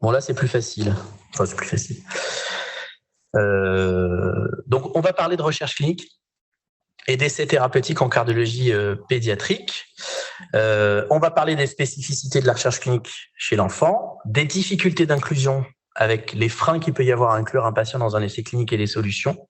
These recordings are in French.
Bon, là, c'est plus facile. Enfin, c'est plus facile. Donc, on va parler de recherche clinique et d'essais thérapeutiques en cardiologie pédiatrique. On va parler des spécificités de la recherche clinique chez l'enfant, des difficultés d'inclusion avec les freins qu'il peut y avoir à inclure un patient dans un essai clinique et les solutions,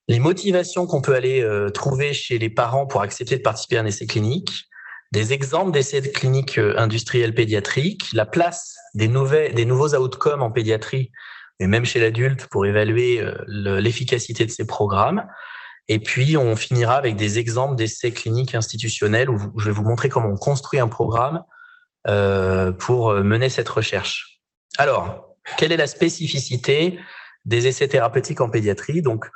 les motivations qu'on peut aller trouver chez les parents pour accepter de participer à un essai clinique, des exemples d'essais cliniques industriels pédiatriques, la place des nouveaux outcomes en pédiatrie, et même chez l'adulte pour évaluer l'efficacité de ces programmes. Et puis, on finira avec des exemples d'essais cliniques institutionnels où je vais vous montrer comment on construit un programme pour mener cette recherche. Alors, quelle est la spécificité des essais thérapeutiques en pédiatrie? Donc,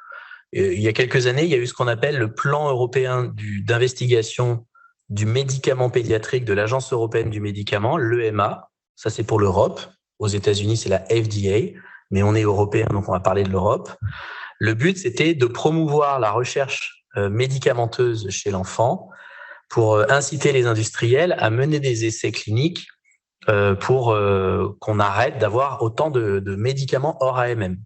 il y a quelques années, il y a eu ce qu'on appelle le plan européen d'investigation du médicament pédiatrique de l'Agence européenne du médicament, l'EMA. Ça, c'est pour l'Europe. Aux États-Unis, c'est la FDA, mais on est européen, donc on va parler de l'Europe. Le but, c'était de promouvoir la recherche médicamenteuse chez l'enfant pour inciter les industriels à mener des essais cliniques pour qu'on arrête d'avoir autant de médicaments hors AMM.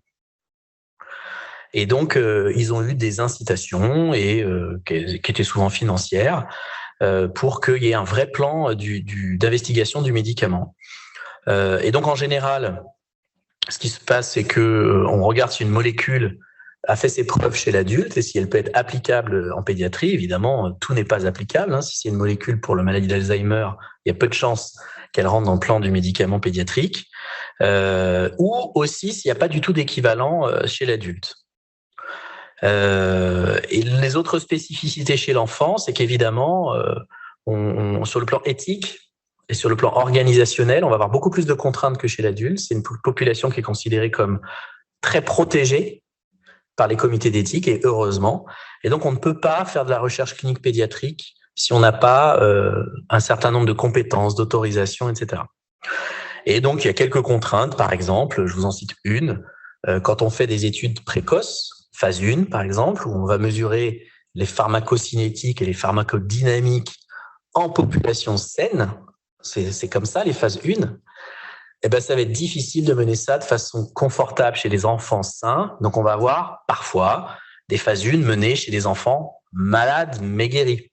Et donc, ils ont eu des incitations et qui étaient souvent financières pour qu'il y ait un vrai plan d'investigation du médicament. Et donc, en général, ce qui se passe, c'est que on regarde si une molécule a fait ses preuves chez l'adulte et si elle peut être applicable en pédiatrie. Évidemment, tout n'est pas applicable. Hein. Si c'est une molécule pour la maladie d'Alzheimer, il y a peu de chances qu'elle rentre dans le plan du médicament pédiatrique. Ou aussi s'il n'y a pas du tout d'équivalent chez l'adulte. Et les autres spécificités chez l'enfant, c'est qu'évidemment, sur le plan éthique et sur le plan organisationnel, on va avoir beaucoup plus de contraintes que chez l'adulte. C'est une population qui est considérée comme très protégée par les comités d'éthique, et heureusement. Et donc, on ne peut pas faire de la recherche clinique pédiatrique si on n'a pas un certain nombre de compétences, d'autorisations, etc. Et donc, il y a quelques contraintes, par exemple, je vous en cite une, quand on fait des études précoces, phase 1, par exemple, où on va mesurer les pharmacocinétiques et les pharmacodynamiques en population saine, c'est comme ça, les phases 1, eh ben, ça va être difficile de mener ça de façon confortable chez les enfants sains. Donc, on va avoir parfois des phases 1 menées chez des enfants malades mais guéris.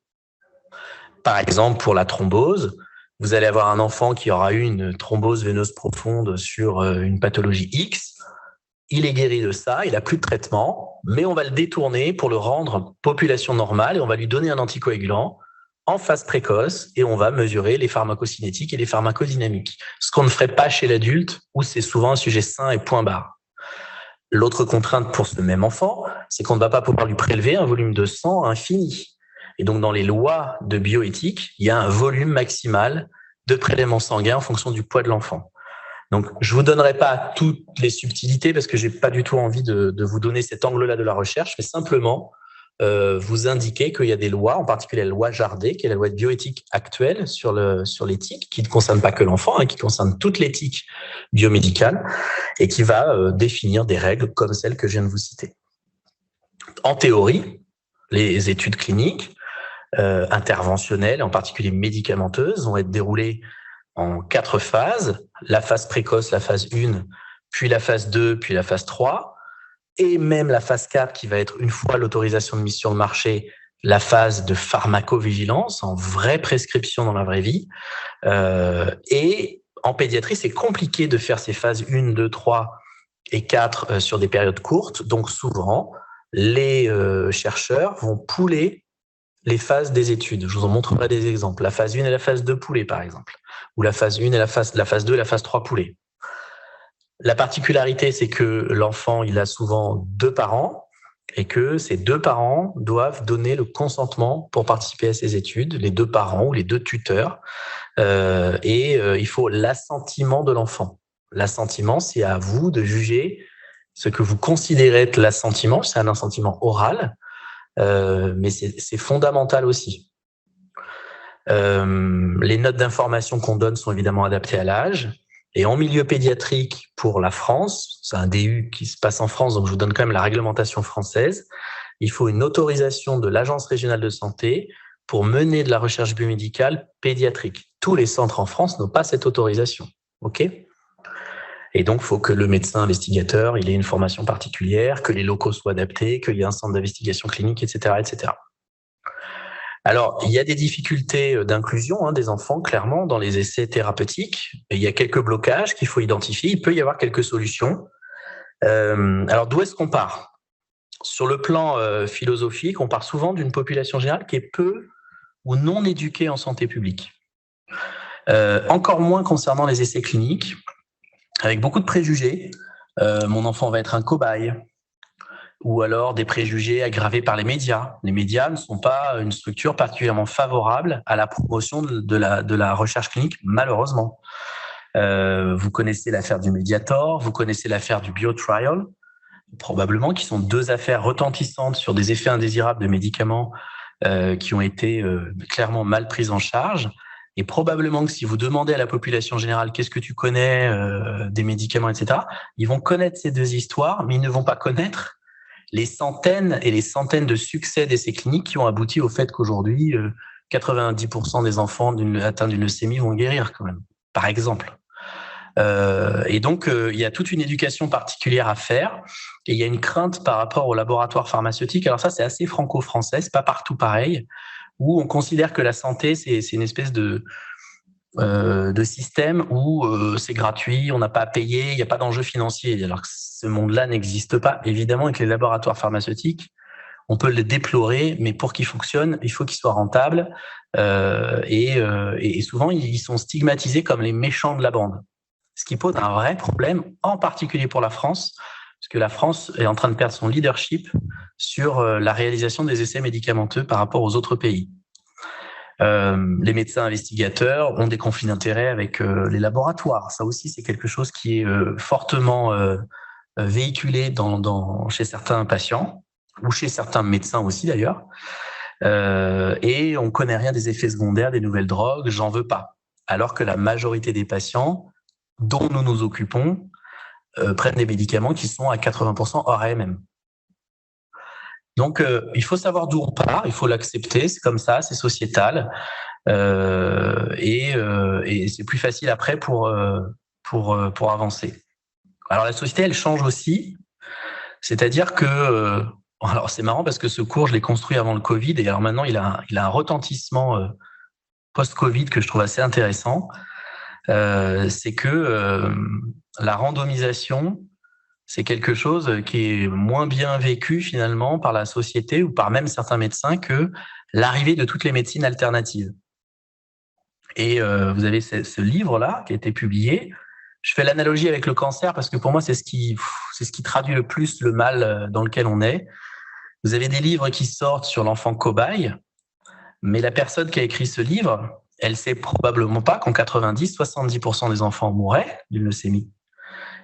Par exemple, pour la thrombose, vous allez avoir un enfant qui aura eu une thrombose veineuse profonde sur une pathologie X. Il est guéri de ça, il n'a plus de traitement, mais on va le détourner pour le rendre population normale et on va lui donner un anticoagulant en phase précoce et on va mesurer les pharmacocinétiques et les pharmacodynamiques. Ce qu'on ne ferait pas chez l'adulte où c'est souvent un sujet sain et point barre. L'autre contrainte pour ce même enfant, c'est qu'on ne va pas pouvoir lui prélever un volume de sang infini. Et donc, dans les lois de bioéthique, il y a un volume maximal de prélèvement sanguin en fonction du poids de l'enfant. Donc, je vous donnerai pas toutes les subtilités parce que j'ai pas du tout envie de vous donner cet angle-là de la recherche, mais simplement vous indiquer qu'il y a des lois, en particulier la loi Jardé, qui est la loi de bioéthique actuelle sur l'éthique, qui ne concerne pas que l'enfant, hein, qui concerne toute l'éthique biomédicale et qui va définir des règles comme celles que je viens de vous citer. En théorie, les études cliniques interventionnelles, en particulier médicamenteuses, vont être déroulées en 4 phases, la phase précoce, la phase 1, puis la phase 2, puis la phase 3, et même la phase 4 qui va être, une fois l'autorisation de mise sur le marché, la phase de pharmacovigilance, en vraie prescription dans la vraie vie. Et en pédiatrie, c'est compliqué de faire ces phases 1, 2, 3 et 4 sur des périodes courtes, donc souvent, les chercheurs vont pouler les phases des études. Je vous en montrerai des exemples. La phase 1 et la phase 2 poulée, par exemple. Ou la phase 1 et la phase 2 et la phase 3 poulée. La particularité, c'est que l'enfant, il a souvent 2 parents et que ces 2 parents doivent donner le consentement pour participer à ces études, les 2 parents ou les 2 tuteurs. Il faut l'assentiment de l'enfant. L'assentiment, c'est à vous de juger ce que vous considérez être l'assentiment. C'est un assentiment oral, mais c'est fondamental aussi. Les notes d'information qu'on donne sont évidemment adaptées à l'âge. Et en milieu pédiatrique, pour la France, c'est un DU qui se passe en France, donc je vous donne quand même la réglementation française, il faut une autorisation de l'Agence régionale de santé pour mener de la recherche biomédicale pédiatrique. Tous les centres en France n'ont pas cette autorisation. OK ? Et donc, il faut que le médecin investigateur il ait une formation particulière, que les locaux soient adaptés, qu'il y ait un centre d'investigation clinique, etc., etc. Alors, il y a des difficultés d'inclusion des enfants, clairement, dans les essais thérapeutiques. Et il y a quelques blocages qu'il faut identifier. Il peut y avoir quelques solutions. Alors, d'où est-ce qu'on part? Sur le plan philosophique, on part souvent d'une population générale qui est peu ou non éduquée en santé publique. Encore moins concernant les essais cliniques, avec beaucoup de préjugés. Mon enfant va être un cobaye. Ou alors des préjugés aggravés par les médias. Les médias ne sont pas une structure particulièrement favorable à la promotion de la recherche clinique, malheureusement. Vous connaissez l'affaire du Mediator, vous connaissez l'affaire du BioTrial, probablement, qui sont deux affaires retentissantes sur des effets indésirables de médicaments qui ont été clairement mal prises en charge. Et probablement que si vous demandez à la population générale qu'est-ce que tu connais des médicaments, etc., ils vont connaître ces deux histoires, mais ils ne vont pas connaître les centaines et les centaines de succès d'essais cliniques qui ont abouti au fait qu'aujourd'hui, 90% des enfants atteints d'une leucémie vont guérir quand même, par exemple. Et donc, il y a toute une éducation particulière à faire et il y a une crainte par rapport aux laboratoires pharmaceutiques. Alors ça, c'est assez franco-français, c'est pas partout pareil, où on considère que la santé, c'est une espèce de système où c'est gratuit, on n'a pas à payer, il n'y a pas d'enjeu financier. Alors que ce monde-là n'existe pas. Évidemment, avec les laboratoires pharmaceutiques, on peut le déplorer, mais pour qu'il fonctionne, il faut qu'il soit rentable. Et souvent, ils sont stigmatisés comme les méchants de la bande. Ce qui pose un vrai problème, en particulier pour la France, parce que la France est en train de perdre son leadership sur la réalisation des essais médicamenteux par rapport aux autres pays. Les médecins investigateurs ont des conflits d'intérêts avec les laboratoires. Ça aussi, c'est quelque chose qui est fortement véhiculé chez certains patients ou chez certains médecins aussi d'ailleurs. Et on connaît rien des effets secondaires des nouvelles drogues, j'en veux pas. Alors que la majorité des patients dont nous nous occupons prennent des médicaments qui sont à 80% hors AMM. Donc, il faut savoir d'où on part, il faut l'accepter, c'est comme ça, c'est sociétal, et c'est plus facile après pour avancer. Alors, la société, elle change aussi, c'est-à-dire que, alors c'est marrant parce que ce cours, je l'ai construit avant le Covid, et alors maintenant, il a un retentissement post-Covid que je trouve assez intéressant. C'est que la randomisation, c'est quelque chose qui est moins bien vécu finalement par la société ou par même certains médecins que l'arrivée de toutes les médecines alternatives. Et vous avez ce livre-là qui a été publié. Je fais l'analogie avec le cancer parce que pour moi, c'est ce qui traduit le plus le mal dans lequel on est. Vous avez des livres qui sortent sur l'enfant cobaye, mais la personne qui a écrit ce livre, elle sait probablement pas qu'en 70% des enfants mouraient d'une leucémie.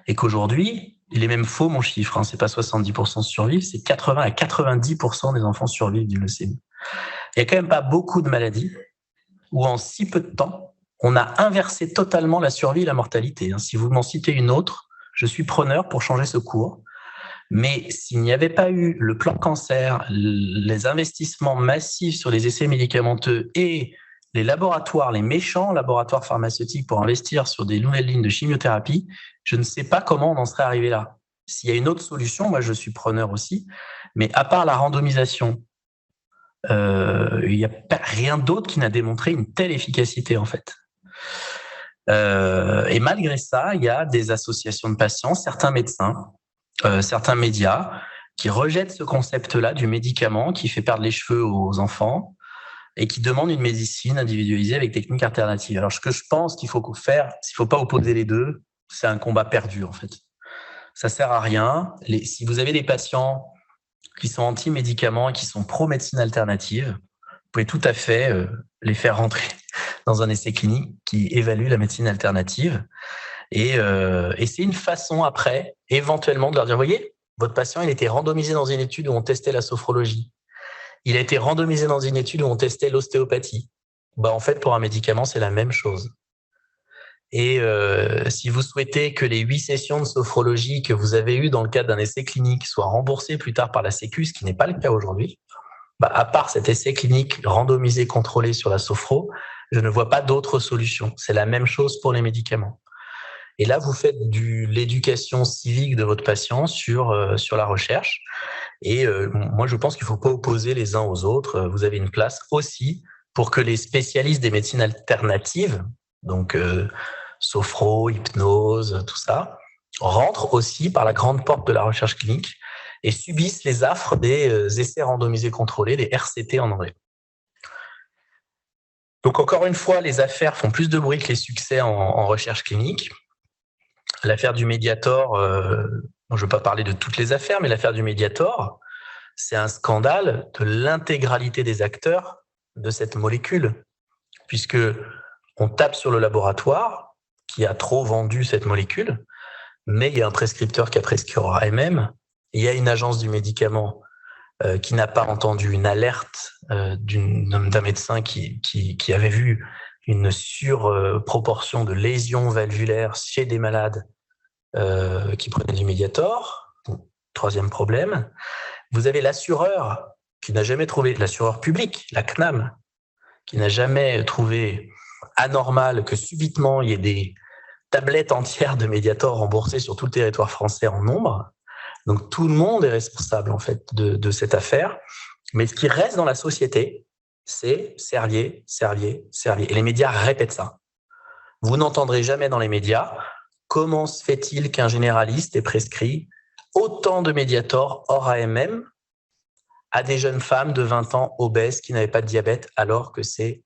Et qu'aujourd'hui, il est même faux mon chiffre, c'est pas 70% survivent, c'est 80 à 90% des enfants survivent d'une leucémie. Il y a quand même pas beaucoup de maladies où en si peu de temps, on a inversé totalement la survie et la mortalité. Si vous m'en citez une autre, je suis preneur pour changer ce cours. Mais s'il n'y avait pas eu le plan cancer, les investissements massifs sur les essais médicamenteux et les laboratoires, les méchants laboratoires pharmaceutiques pour investir sur des nouvelles lignes de chimiothérapie, je ne sais pas comment on en serait arrivé là. S'il y a une autre solution, moi je suis preneur aussi, mais à part la randomisation, il n'y a rien d'autre qui n'a démontré une telle efficacité en fait. Et malgré ça, il y a des associations de patients, certains médecins, certains médias qui rejettent ce concept-là du médicament qui fait perdre les cheveux aux enfants et qui demandent une médecine individualisée avec techniques alternatives. Alors, ce que je pense qu'il faut faire, il ne faut pas opposer les deux, c'est un combat perdu, en fait. Ça sert à rien. Si vous avez des patients qui sont anti-médicaments et qui sont pro-médecine alternative, vous pouvez tout à fait les faire rentrer dans un essai clinique qui évalue la médecine alternative. Et c'est une façon après, éventuellement, de leur dire, voyez, votre patient, il a été randomisé dans une étude où on testait la sophrologie. Il a été randomisé dans une étude où on testait l'ostéopathie. En fait, pour un médicament, c'est la même chose. Et si vous souhaitez que les 8 sessions de sophrologie que vous avez eues dans le cadre d'un essai clinique soient remboursées plus tard par la Sécu, ce qui n'est pas le cas aujourd'hui, à part cet essai clinique randomisé, contrôlé sur la sophro, je ne vois pas d'autre solution. C'est la même chose pour les médicaments. Et là, vous faites l'éducation civique de votre patient sur la recherche. Et moi, je pense qu'il ne faut pas opposer les uns aux autres. Vous avez une place aussi pour que les spécialistes des médecines alternatives, donc sophro, hypnose, tout ça, rentrent aussi par la grande porte de la recherche clinique et subissent les affres des essais randomisés contrôlés, des RCT en anglais. Donc encore une fois, les affaires font plus de bruit que les succès en recherche clinique. L'affaire du Mediator, je ne veux pas parler de toutes les affaires, mais l'affaire du Mediator, c'est un scandale de l'intégralité des acteurs de cette molécule, puisque on tape sur le laboratoire qui a trop vendu cette molécule, mais il y a un prescripteur qui a prescrit AMM, il y a une agence du médicament qui n'a pas entendu une alerte d'un médecin qui avait vu une surproportion de lésions valvulaires chez des malades qui prenaient du Mediator. Troisième problème, vous avez l'assureur qui n'a jamais trouvé, l'assureur public, la CNAM, qui n'a jamais trouvé anormal que subitement il y ait des tablettes entières de Mediator remboursées sur tout le territoire français en nombre. Donc tout le monde est responsable en fait de cette affaire. Mais ce qui reste dans la société, c'est Servier, Servier, Servier. Et les médias répètent ça. Vous n'entendrez jamais dans les médias comment se fait-il qu'un généraliste ait prescrit autant de Mediator hors AMM à des jeunes femmes de 20 ans obèses qui n'avaient pas de diabète alors que c'est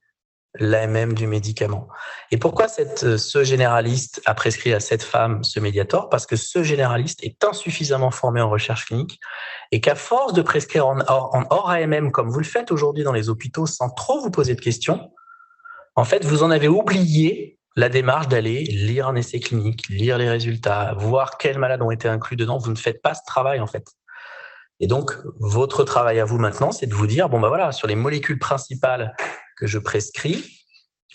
l'AMM du médicament. Et pourquoi ce généraliste a prescrit à cette femme ce Mediator? Parce que ce généraliste est insuffisamment formé en recherche clinique et qu'à force de prescrire en hors AMM comme vous le faites aujourd'hui dans les hôpitaux sans trop vous poser de questions, en fait, vous en avez oublié la démarche d'aller lire un essai clinique, lire les résultats, voir quels malades ont été inclus dedans. Vous ne faites pas ce travail, en fait. Et donc, votre travail à vous maintenant, c'est de vous dire, bon, ben voilà, sur les molécules principales que je prescris,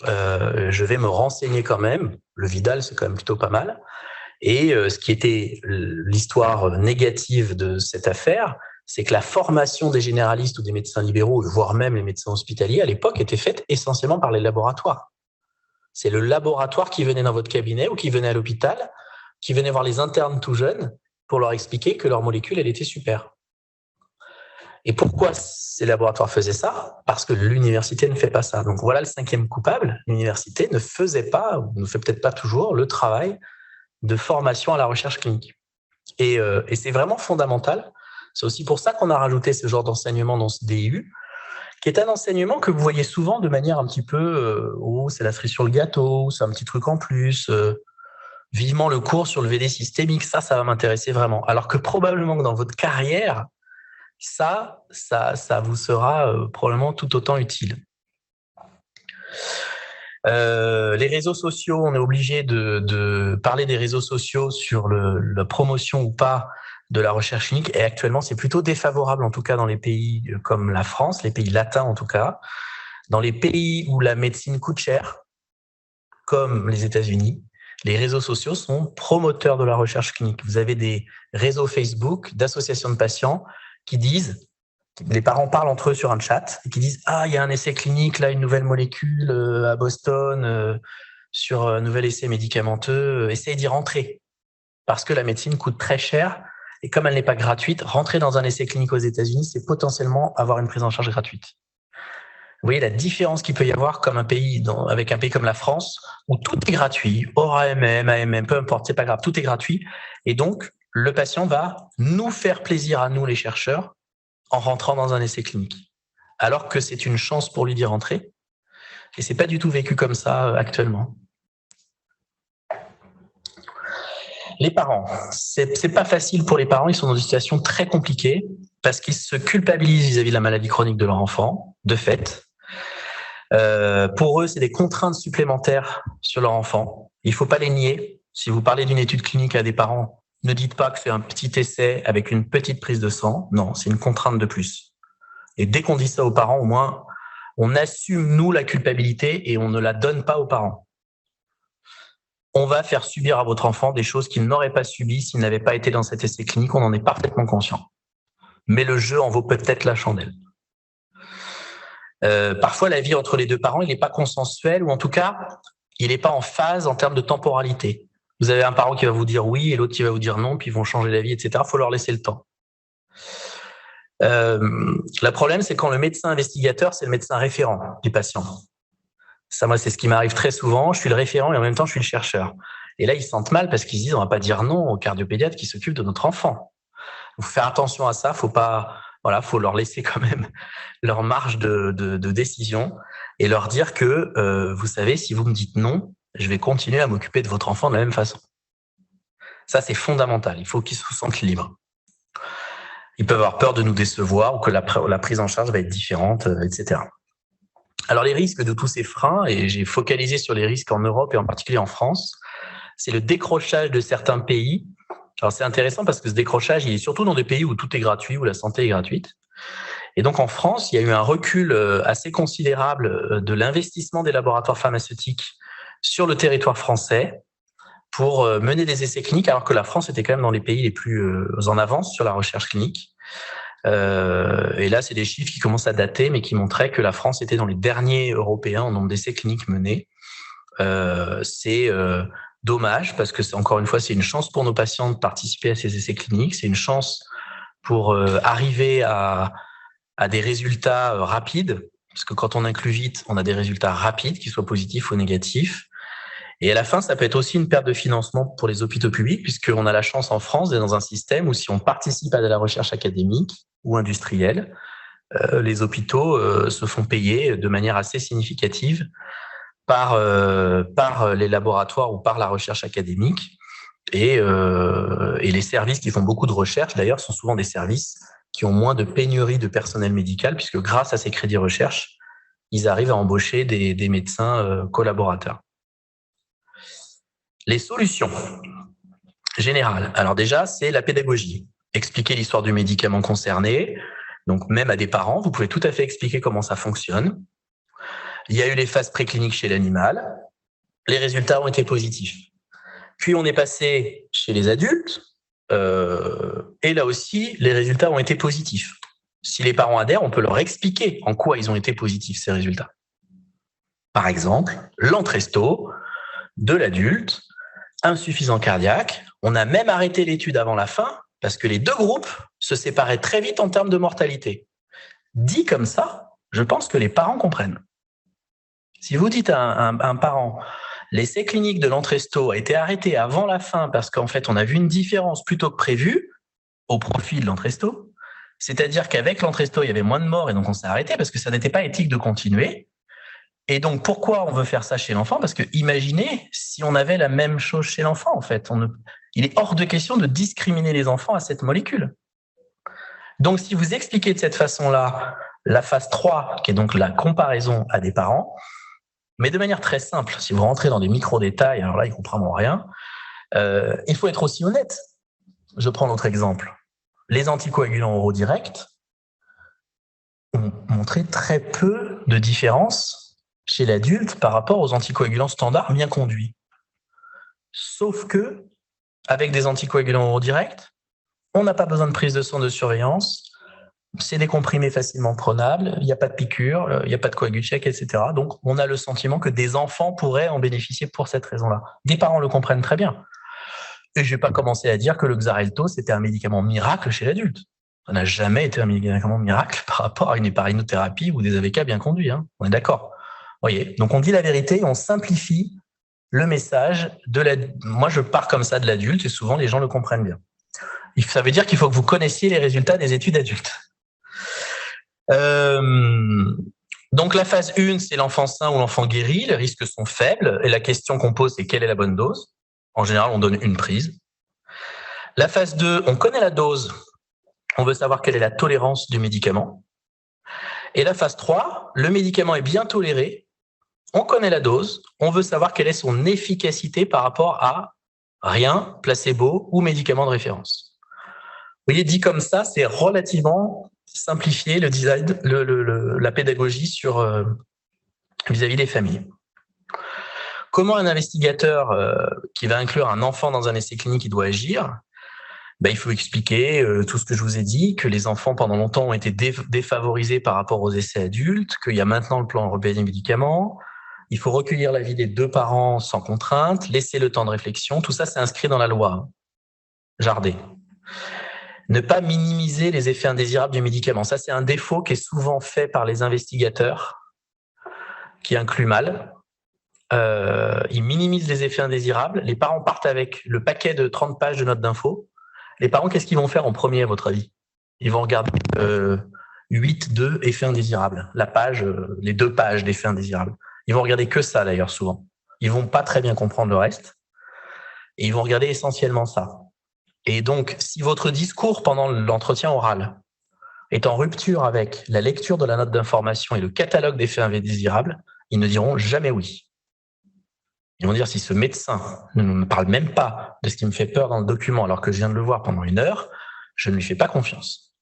je vais me renseigner quand même. Le Vidal, c'est quand même plutôt pas mal. Et ce qui était l'histoire négative de cette affaire, c'est que la formation des généralistes ou des médecins libéraux, voire même les médecins hospitaliers, à l'époque, était faite essentiellement par les laboratoires. C'est le laboratoire qui venait dans votre cabinet ou qui venait à l'hôpital, qui venait voir les internes tout jeunes pour leur expliquer que leur molécule, elle était super. Et pourquoi ces laboratoires faisaient ça? Parce que l'université ne fait pas ça. Donc voilà le cinquième coupable. L'université ne faisait pas, ou ne fait peut-être pas toujours, le travail de formation à la recherche clinique. Et c'est vraiment fondamental. C'est aussi pour ça qu'on a rajouté ce genre d'enseignement dans ce DU, qui est un enseignement que vous voyez souvent de manière un petit peu oh, c'est la cerise sur le gâteau, c'est un petit truc en plus, vivement le cours sur le VD systémique, ça va m'intéresser vraiment. Alors que probablement que dans votre carrière, ça vous sera probablement tout autant utile. Les réseaux sociaux, on est obligé de parler des réseaux sociaux sur la promotion ou pas de la recherche clinique. Et actuellement, c'est plutôt défavorable, en tout cas dans les pays comme la France, les pays latins en tout cas. Dans les pays où la médecine coûte cher, comme les États-Unis, les réseaux sociaux sont promoteurs de la recherche clinique. Vous avez des réseaux Facebook d'associations de patients qui disent, les parents parlent entre eux sur un chat et qui disent « Ah, il y a un essai clinique, là, une nouvelle molécule à Boston, sur un nouvel essai médicamenteux, essayez d'y rentrer. » Parce que la médecine coûte très cher et comme elle n'est pas gratuite, rentrer dans un essai clinique aux États-Unis, c'est potentiellement avoir une prise en charge gratuite. Vous voyez la différence qu'il peut y avoir comme avec un pays comme la France où tout est gratuit, hors AMM, AMM, peu importe, c'est pas grave, tout est gratuit. Et donc, le patient va nous faire plaisir à nous, les chercheurs, en rentrant dans un essai clinique. Alors que c'est une chance pour lui d'y rentrer. Et c'est pas du tout vécu comme ça actuellement. Les parents, c'est pas facile pour les parents, ils sont dans une situation très compliquée parce qu'ils se culpabilisent vis-à-vis de la maladie chronique de leur enfant, de fait. Pour eux, c'est des contraintes supplémentaires sur leur enfant. Il faut pas les nier. Si vous parlez d'une étude clinique à des parents, ne dites pas que c'est un petit essai avec une petite prise de sang. Non, c'est une contrainte de plus. Et dès qu'on dit ça aux parents, au moins, on assume, nous, la culpabilité et on ne la donne pas aux parents. On va faire subir à votre enfant des choses qu'il n'aurait pas subies s'il n'avait pas été dans cet essai clinique, on en est parfaitement conscient. Mais le jeu en vaut peut-être la chandelle. Parfois, la vie entre les deux parents, il n'est pas consensuel, ou en tout cas, il n'est pas en phase en termes de temporalité. Vous avez un parent qui va vous dire oui et l'autre qui va vous dire non, puis ils vont changer d'avis, etc. Il faut leur laisser le temps. Le problème, c'est quand le médecin investigateur, c'est le médecin référent du patient. Ça, moi, c'est ce qui m'arrive très souvent. Je suis le référent et en même temps, je suis le chercheur. Et là, ils se sentent mal parce qu'ils se disent, on va pas dire non au cardiopédiatre qui s'occupe de notre enfant. Il faut faire attention à ça. Faut leur laisser quand même leur marge de décision et leur dire que, vous savez, si vous me dites non, je vais continuer à m'occuper de votre enfant de la même façon. Ça, c'est fondamental. Il faut qu'ils se sentent libres. Ils peuvent avoir peur de nous décevoir ou que la prise en charge va être différente, etc. Alors, les risques de tous ces freins, et j'ai focalisé sur les risques en Europe et en particulier en France, c'est le décrochage de certains pays. Alors, c'est intéressant parce que ce décrochage, il est surtout dans des pays où tout est gratuit, où la santé est gratuite. Et donc, en France, il y a eu un recul assez considérable de l'investissement des laboratoires pharmaceutiques sur le territoire français pour mener des essais cliniques, alors que la France était quand même dans les pays les plus en avance sur la recherche clinique. Et là, c'est des chiffres qui commencent à dater, mais qui montraient que la France était dans les derniers Européens en nombre d'essais cliniques menés. C'est dommage, parce que encore une fois, c'est une chance pour nos patients de participer à ces essais cliniques. C'est une chance pour arriver à des résultats rapides, parce que quand on inclut vite, on a des résultats rapides, qu'ils soient positifs ou négatifs. Et à la fin, ça peut être aussi une perte de financement pour les hôpitaux publics, puisqu'on a la chance en France d'être dans un système où si on participe à de la recherche académique ou industrielle, les hôpitaux se font payer de manière assez significative par les laboratoires ou par la recherche académique. Et les services qui font beaucoup de recherche, d'ailleurs, sont souvent des services qui ont moins de pénurie de personnel médical, puisque grâce à ces crédits recherche, ils arrivent à embaucher des médecins collaborateurs. Les solutions générales. Alors déjà, c'est la pédagogie. Expliquer l'histoire du médicament concerné. Donc même à des parents, vous pouvez tout à fait expliquer comment ça fonctionne. Il y a eu les phases précliniques chez l'animal. Les résultats ont été positifs. Puis on est passé chez les adultes. Et là aussi, les résultats ont été positifs. Si les parents adhèrent, on peut leur expliquer en quoi ils ont été positifs, ces résultats. Par exemple, l'Entresto de l'adulte, insuffisant cardiaque. On a même arrêté l'étude avant la fin parce que les deux groupes se séparaient très vite en termes de mortalité. Dit comme ça, je pense que les parents comprennent. Si vous dites à un parent, l'essai clinique de l'Entresto a été arrêté avant la fin parce qu'en fait, on a vu une différence plutôt que prévu au profit de l'Entresto, c'est-à-dire qu'avec l'Entresto, il y avait moins de morts et donc on s'est arrêté parce que ça n'était pas éthique de continuer. Et donc, pourquoi on veut faire ça chez l'enfant? Parce que imaginez si on avait la même chose chez l'enfant, en fait. Il est hors de question de discriminer les enfants à cette molécule. Donc, si vous expliquez de cette façon-là la phase 3, qui est donc la comparaison à des parents, mais de manière très simple, si vous rentrez dans des micro-détails, alors là, ils ne comprendront rien, il faut être aussi honnête. Je prends l'autre exemple. Les anticoagulants oraux directs ont montré très peu de différence chez l'adulte par rapport aux anticoagulants standards bien conduits. Sauf que, avec des anticoagulants oraux directs, on n'a pas besoin de prise de sang de surveillance, c'est des comprimés facilement prenables, il n'y a pas de piqûre, il n'y a pas de coagut check, etc. Donc, on a le sentiment que des enfants pourraient en bénéficier pour cette raison-là. Des parents le comprennent très bien. Et je ne vais pas commencer à dire que le Xarelto, c'était un médicament miracle chez l'adulte. Ça n'a jamais été un médicament miracle par rapport à une héparinothérapie ou des AVK bien conduits. Hein. On est d'accord. Voyez, donc on dit la vérité et on simplifie le message Moi, je pars comme ça de l'adulte et souvent les gens le comprennent bien. Ça veut dire qu'il faut que vous connaissiez les résultats des études adultes. Donc la phase 1, c'est l'enfant sain ou l'enfant guéri. Les risques sont faibles et la question qu'on pose, c'est quelle est la bonne dose? En général, on donne une prise. La phase 2, on connaît la dose. On veut savoir quelle est la tolérance du médicament. Et la phase 3, le médicament est bien toléré. On connaît la dose, on veut savoir quelle est son efficacité par rapport à rien, placebo ou médicament de référence. Vous voyez, dit comme ça, c'est relativement simplifié le design, la pédagogie sur vis-à-vis des familles. Comment un investigateur qui va inclure un enfant dans un essai clinique doit agir? Il faut expliquer tout ce que je vous ai dit, que les enfants pendant longtemps ont été défavorisés par rapport aux essais adultes, qu'il y a maintenant le plan européen des médicaments. Il faut recueillir l'avis des deux parents sans contrainte, laisser le temps de réflexion. Tout ça, c'est inscrit dans la loi. Jardé. Ne pas minimiser les effets indésirables du médicament. Ça, c'est un défaut qui est souvent fait par les investigateurs, qui inclut mal. Ils minimisent les effets indésirables. Les parents partent avec le paquet de 30 pages de notes d'infos. Les parents, qu'est-ce qu'ils vont faire en premier, à votre avis? Ils vont regarder 8, 2 effets indésirables. La page, les 2 pages d'effets indésirables. Ils vont regarder que ça, d'ailleurs, souvent. Ils vont pas très bien comprendre le reste. Et ils vont regarder essentiellement ça. Et donc, si votre discours pendant l'entretien oral est en rupture avec la lecture de la note d'information et le catalogue d'effets indésirables, ils ne diront jamais oui. Ils vont dire, si ce médecin ne me parle même pas de ce qui me fait peur dans le document alors que je viens de le voir pendant 1 heure, je ne lui fais pas confiance.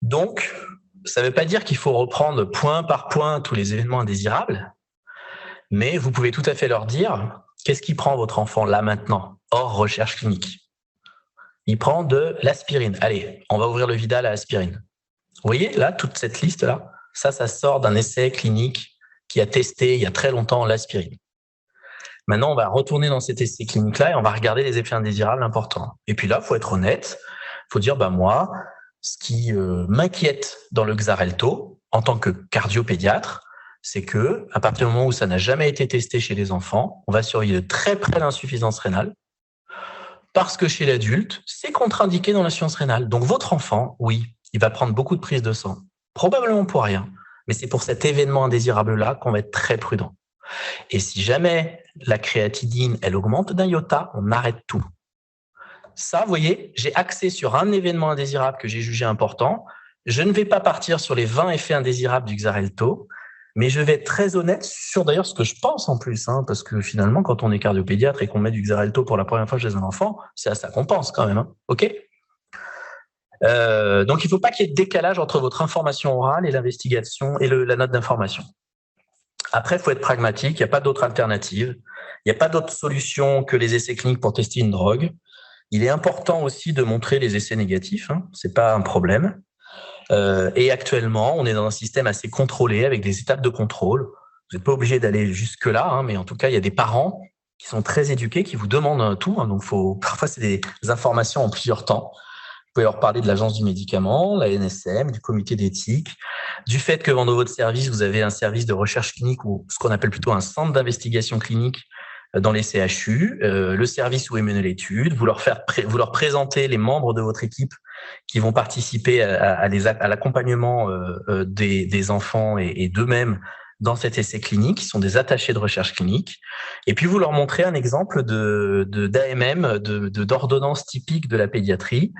Donc, ça ne veut pas dire qu'il faut reprendre point par point tous les événements indésirables, mais vous pouvez tout à fait leur dire, qu'est-ce qui prend votre enfant là maintenant, hors recherche clinique? Il prend de l'aspirine. Allez, on va ouvrir le Vidal à aspirine. Vous voyez là, toute cette liste-là, ça sort d'un essai clinique qui a testé il y a très longtemps l'aspirine. Maintenant, on va retourner dans cet essai clinique-là et on va regarder les effets indésirables importants. Et puis là, il faut être honnête, il faut dire, moi, ce qui m'inquiète dans le Xarelto, en tant que cardiopédiatre, c'est que à partir du moment où ça n'a jamais été testé chez les enfants, on va surveiller de très près l'insuffisance rénale, parce que chez l'adulte, c'est contre-indiqué dans l'insuffisance rénale. Donc votre enfant, oui, il va prendre beaucoup de prises de sang, probablement pour rien, mais c'est pour cet événement indésirable-là qu'on va être très prudent. Et si jamais la créatinine, elle augmente d'un iota, on arrête tout. Ça, vous voyez, j'ai axé sur un événement indésirable que j'ai jugé important. Je ne vais pas partir sur les 20 effets indésirables du Xarelto, mais je vais être très honnête sur d'ailleurs ce que je pense en plus, parce que finalement, quand on est cardiopédiatre et qu'on met du Xarelto pour la première fois chez un enfant, c'est à ça qu'on pense quand même. OK ? Donc, il ne faut pas qu'il y ait de décalage entre votre information orale et l'investigation et la note d'information. Après, il faut être pragmatique, il n'y a pas d'autre alternative, il n'y a pas d'autre solution que les essais cliniques pour tester une drogue. Il est important aussi de montrer les essais négatifs, c'est pas un problème. Et actuellement, on est dans un système assez contrôlé avec des étapes de contrôle. Vous n'êtes pas obligé d'aller jusque-là, mais en tout cas, il y a des parents qui sont très éduqués, qui vous demandent tout. Donc, parfois, c'est des informations en plusieurs temps. Vous pouvez leur parler de l'agence du médicament, la NSM, du comité d'éthique, du fait que dans votre service, vous avez un service de recherche clinique ou ce qu'on appelle plutôt un centre d'investigation clinique dans les CHU, le service où est menée l'étude, vous leur présentez les membres de votre équipe qui vont participer à l'accompagnement des enfants et d'eux-mêmes dans cet essai clinique, qui sont des attachés de recherche clinique. Et puis, vous leur montrez un exemple d'AMM, d'ordonnance typique de la pédiatrie,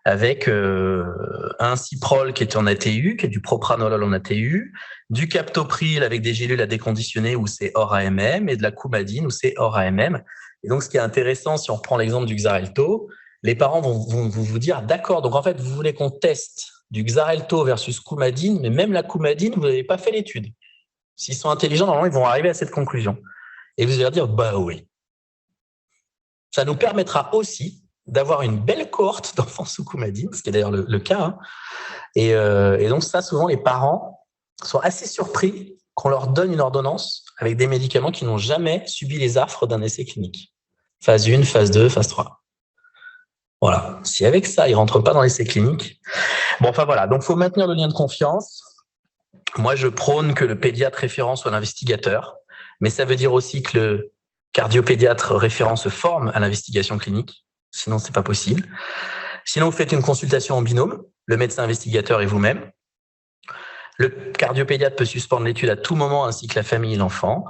avec un Ciprol qui est en ATU, qui est du propranolol en ATU, du Captopril avec des gélules à déconditionner où c'est hors AMM et de la Coumadine où c'est hors AMM. Et donc, ce qui est intéressant, si on reprend l'exemple du Xarelto, les parents vont vous dire, d'accord, donc en fait, vous voulez qu'on teste du Xarelto versus Coumadine, mais même la Coumadine, vous n'avez pas fait l'étude. S'ils sont intelligents, normalement, ils vont arriver à cette conclusion. Et vous allez leur dire, oui. Ça nous permettra aussi d'avoir une belle cohorte d'enfants sous Coumadine, ce qui est d'ailleurs le cas. Et donc ça, souvent, les parents sont assez surpris qu'on leur donne une ordonnance avec des médicaments qui n'ont jamais subi les affres d'un essai clinique. Phase 1, phase 2, phase 3. Voilà. Si avec ça, ils ne rentrent pas dans l'essai clinique. Bon, enfin voilà. Donc, il faut maintenir le lien de confiance. Moi, je prône que le pédiatre référent soit l'investigateur, mais ça veut dire aussi que le cardiopédiatre référent se forme à l'investigation clinique. Sinon, c'est pas possible. Sinon, vous faites une consultation en binôme, le médecin investigateur et vous-même. Le cardiopédiatre peut suspendre l'étude à tout moment, ainsi que la famille et l'enfant.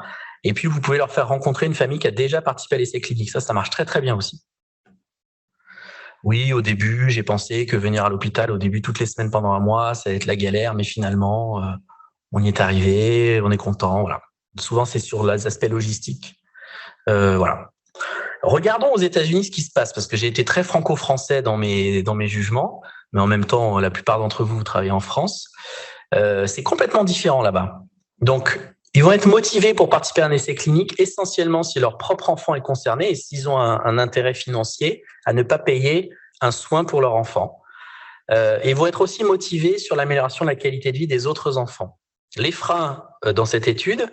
Et puis, vous pouvez leur faire rencontrer une famille qui a déjà participé à l'essai clinique. Ça marche très, très bien aussi. Oui, au début, j'ai pensé que venir à l'hôpital, au début, toutes les semaines pendant 1 mois, ça va être la galère, mais finalement, on y est arrivé, on est content. Voilà. Souvent, c'est sur les aspects logistiques. Voilà. Regardons aux États-Unis ce qui se passe, parce que j'ai été très franco-français dans mes jugements, mais en même temps, la plupart d'entre vous travaillez en France. C'est complètement différent là-bas. Donc, ils vont être motivés pour participer à un essai clinique, essentiellement si leur propre enfant est concerné et s'ils ont un intérêt financier à ne pas payer un soin pour leur enfant. Ils vont être aussi motivés sur l'amélioration de la qualité de vie des autres enfants. Les freins dans cette étude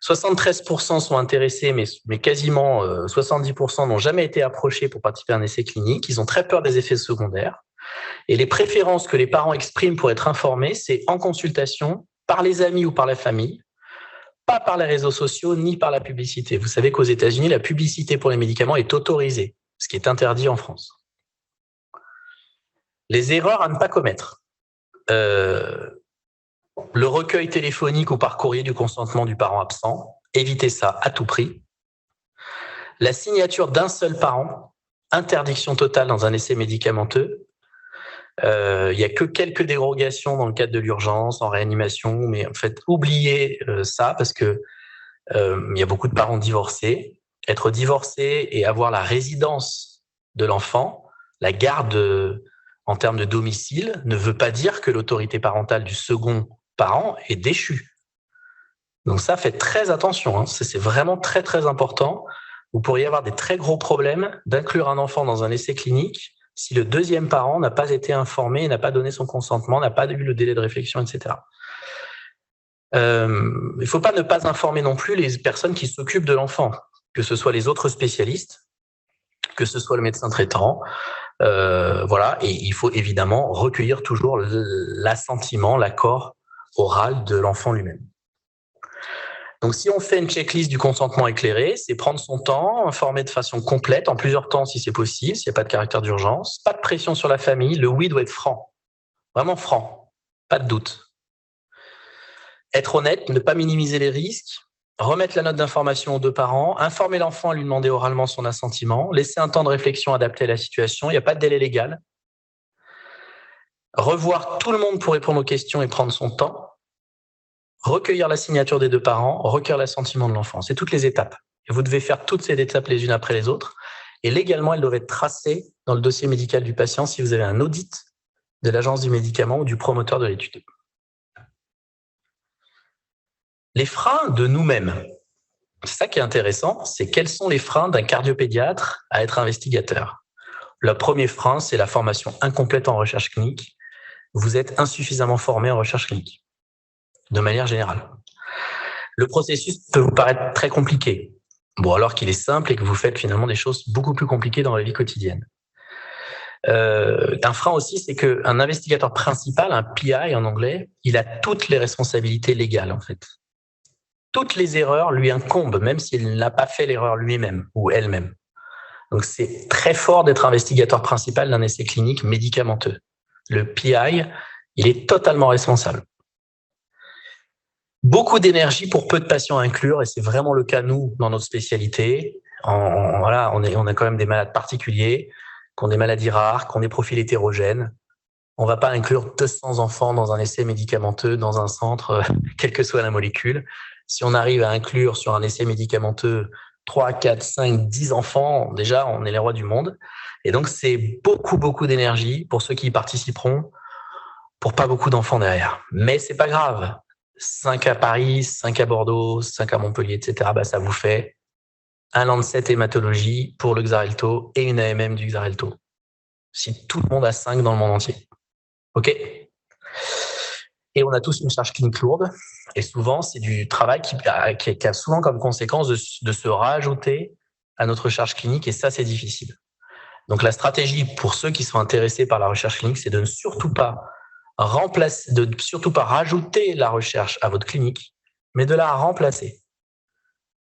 73% sont intéressés, mais quasiment 70% n'ont jamais été approchés pour participer à un essai clinique. Ils ont très peur des effets secondaires. Et les préférences que les parents expriment pour être informés, c'est en consultation, par les amis ou par la famille, pas par les réseaux sociaux ni par la publicité. Vous savez qu'aux États-Unis, la publicité pour les médicaments est autorisée, ce qui est interdit en France. Les erreurs à ne pas commettre. Le recueil téléphonique ou par courrier du consentement du parent absent, évitez ça à tout prix. La signature d'un seul parent, interdiction totale dans un essai médicamenteux. Il n'y a que quelques dérogations dans le cadre de l'urgence, en réanimation, mais en fait, oubliez ça parce que il y a beaucoup de parents divorcés. Être divorcé et avoir la résidence de l'enfant, la garde en termes de domicile, ne veut pas dire que l'autorité parentale du second parent est déchue. Donc ça, faites très attention, hein. C'est vraiment très, très important. Vous pourriez avoir des très gros problèmes d'inclure un enfant dans un essai clinique si le deuxième parent n'a pas été informé, n'a pas donné son consentement, n'a pas eu le délai de réflexion, etc. Il ne faut pas ne pas informer non plus les personnes qui s'occupent de l'enfant, que ce soit les autres spécialistes, que ce soit le médecin traitant. Voilà, et il faut évidemment recueillir toujours l'assentiment, l'accord oral de l'enfant lui-même. Donc, si on fait une checklist du consentement éclairé, c'est prendre son temps, informer de façon complète, en plusieurs temps si c'est possible, s'il n'y a pas de caractère d'urgence, pas de pression sur la famille, le oui doit être franc, vraiment franc, pas de doute. Être honnête, ne pas minimiser les risques, remettre la note d'information aux deux parents, informer l'enfant et lui demander oralement son assentiment, laisser un temps de réflexion adapté à la situation, il n'y a pas de délai légal. Revoir tout le monde pour répondre aux questions et prendre son temps. Recueillir la signature des deux parents, recueillir l'assentiment de l'enfant. C'est toutes les étapes. Et vous devez faire toutes ces étapes les unes après les autres. Et légalement, elles doivent être tracées dans le dossier médical du patient si vous avez un audit de l'agence du médicament ou du promoteur de l'étude. Les freins de nous-mêmes. C'est ça qui est intéressant, c'est quels sont les freins d'un cardiopédiatre à être investigateur. Le premier frein, c'est la formation incomplète en recherche clinique. Vous êtes insuffisamment formé en recherche clinique, de manière générale. Le processus peut vous paraître très compliqué, alors qu'il est simple et que vous faites finalement des choses beaucoup plus compliquées dans la vie quotidienne. Un frein aussi, c'est qu'un investigateur principal, un PI en anglais, il a toutes les responsabilités légales en fait. Toutes les erreurs lui incombent, même s'il n'a pas fait l'erreur lui-même ou elle-même. Donc, c'est très fort d'être investigateur principal d'un essai clinique médicamenteux. Le PI, il est totalement responsable. Beaucoup d'énergie pour peu de patients à inclure, et c'est vraiment le cas, nous, dans notre spécialité. Voilà, on a quand même des malades particuliers, qui ont des maladies rares, qui ont des profils hétérogènes. On ne va pas inclure 200 enfants dans un essai médicamenteux, dans un centre, quelle que soit la molécule. Si on arrive à inclure sur un essai médicamenteux 3, 4, 5, 10 enfants, déjà, on est les rois du monde. Et donc, c'est beaucoup, beaucoup d'énergie pour ceux qui y participeront, pour pas beaucoup d'enfants derrière. Mais c'est pas grave. 5 à Paris, 5 à Bordeaux, 5 à Montpellier, etc., ça vous fait un Lancet hématologie pour le Xarelto et une AMM du Xarelto. Si tout le monde a 5 dans le monde entier. OK ? Et on a tous une charge clinique lourde. Et souvent, c'est du travail qui a souvent comme conséquence de se rajouter à notre charge clinique. Et ça, c'est difficile. Donc, la stratégie pour ceux qui sont intéressés par la recherche clinique, c'est de ne surtout pas rajouter la recherche à votre clinique, mais de la remplacer.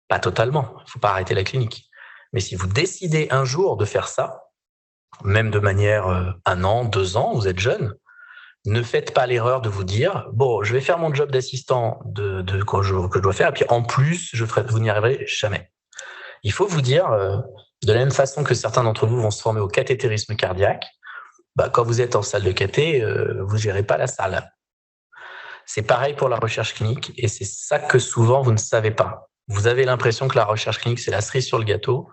Pas totalement. Il ne faut pas arrêter la clinique. Mais si vous décidez un jour de faire ça, même de manière 1 an, 2 ans, vous êtes jeune, ne faites pas l'erreur de vous dire bon, je vais faire mon job d'assistant que je dois faire, et puis en plus, vous n'y arriverez jamais. Il faut vous dire, de la même façon que certains d'entre vous vont se former au cathétérisme cardiaque, quand vous êtes en salle de cathé, vous ne gérez pas la salle. C'est pareil pour la recherche clinique, et c'est ça que souvent vous ne savez pas. Vous avez l'impression que la recherche clinique, c'est la cerise sur le gâteau,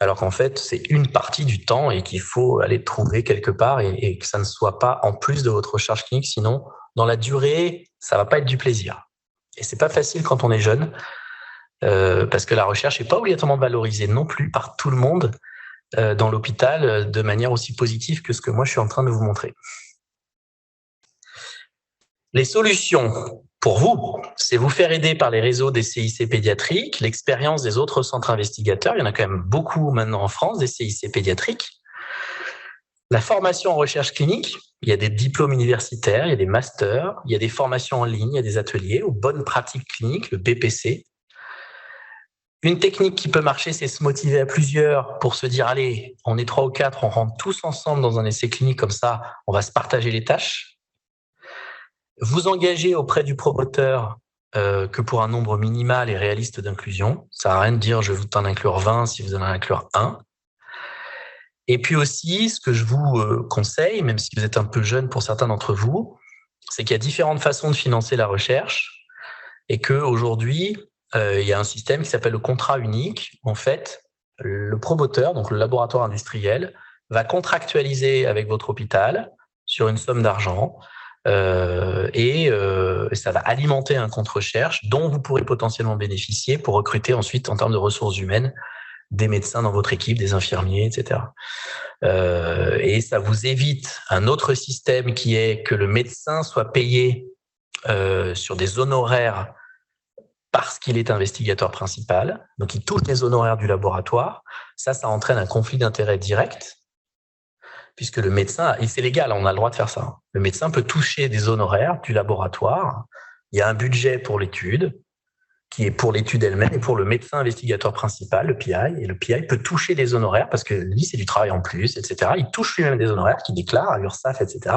alors qu'en fait, c'est une partie du temps et qu'il faut aller trouver quelque part et que ça ne soit pas en plus de votre recherche clinique. Sinon, dans la durée, ça va pas être du plaisir. Et c'est pas facile quand on est jeune, parce que la recherche n'est pas obligatoirement valorisée non plus par tout le monde dans l'hôpital de manière aussi positive que ce que moi, je suis en train de vous montrer. Les solutions. pour vous, c'est vous faire aider par les réseaux des CIC pédiatriques, l'expérience des autres centres investigateurs. Il y en a quand même beaucoup maintenant en France, des CIC pédiatriques. La formation en recherche clinique, il y a des diplômes universitaires, il y a des masters, il y a des formations en ligne, il y a des ateliers aux bonnes pratiques cliniques, le BPC. Une technique qui peut marcher, c'est se motiver à plusieurs pour se dire, allez, on est 3 ou 4, on rentre tous ensemble dans un essai clinique, comme ça, on va se partager les tâches. Vous engagez auprès du promoteur que pour un nombre minimal et réaliste d'inclusion. Ça sert à rien de dire, je vais vous en inclure 20 si vous en inclure 1. Et puis aussi, ce que je vous conseille, même si vous êtes un peu jeune pour certains d'entre vous, c'est qu'il y a différentes façons de financer la recherche et qu'aujourd'hui, il y a un système qui s'appelle le contrat unique. En fait, le promoteur, donc le laboratoire industriel, va contractualiser avec votre hôpital sur une somme d'argent et ça va alimenter un compte recherche dont vous pourrez potentiellement bénéficier pour recruter ensuite, en termes de ressources humaines, des médecins dans votre équipe, des infirmiers, etc. Et ça vous évite un autre système qui est que le médecin soit payé sur des honoraires parce qu'il est investigateur principal, donc il touche les honoraires du laboratoire. Ça entraîne un conflit d'intérêts direct, puisque le médecin, et c'est légal, on a le droit de faire ça, le médecin peut toucher des honoraires du laboratoire. Il y a un budget pour l'étude, qui est pour l'étude elle-même et pour le médecin investigateur principal, le PI, et le PI peut toucher des honoraires parce que lui, c'est du travail en plus, etc. Il touche lui-même des honoraires qu'il déclare à l'URSSAF, etc.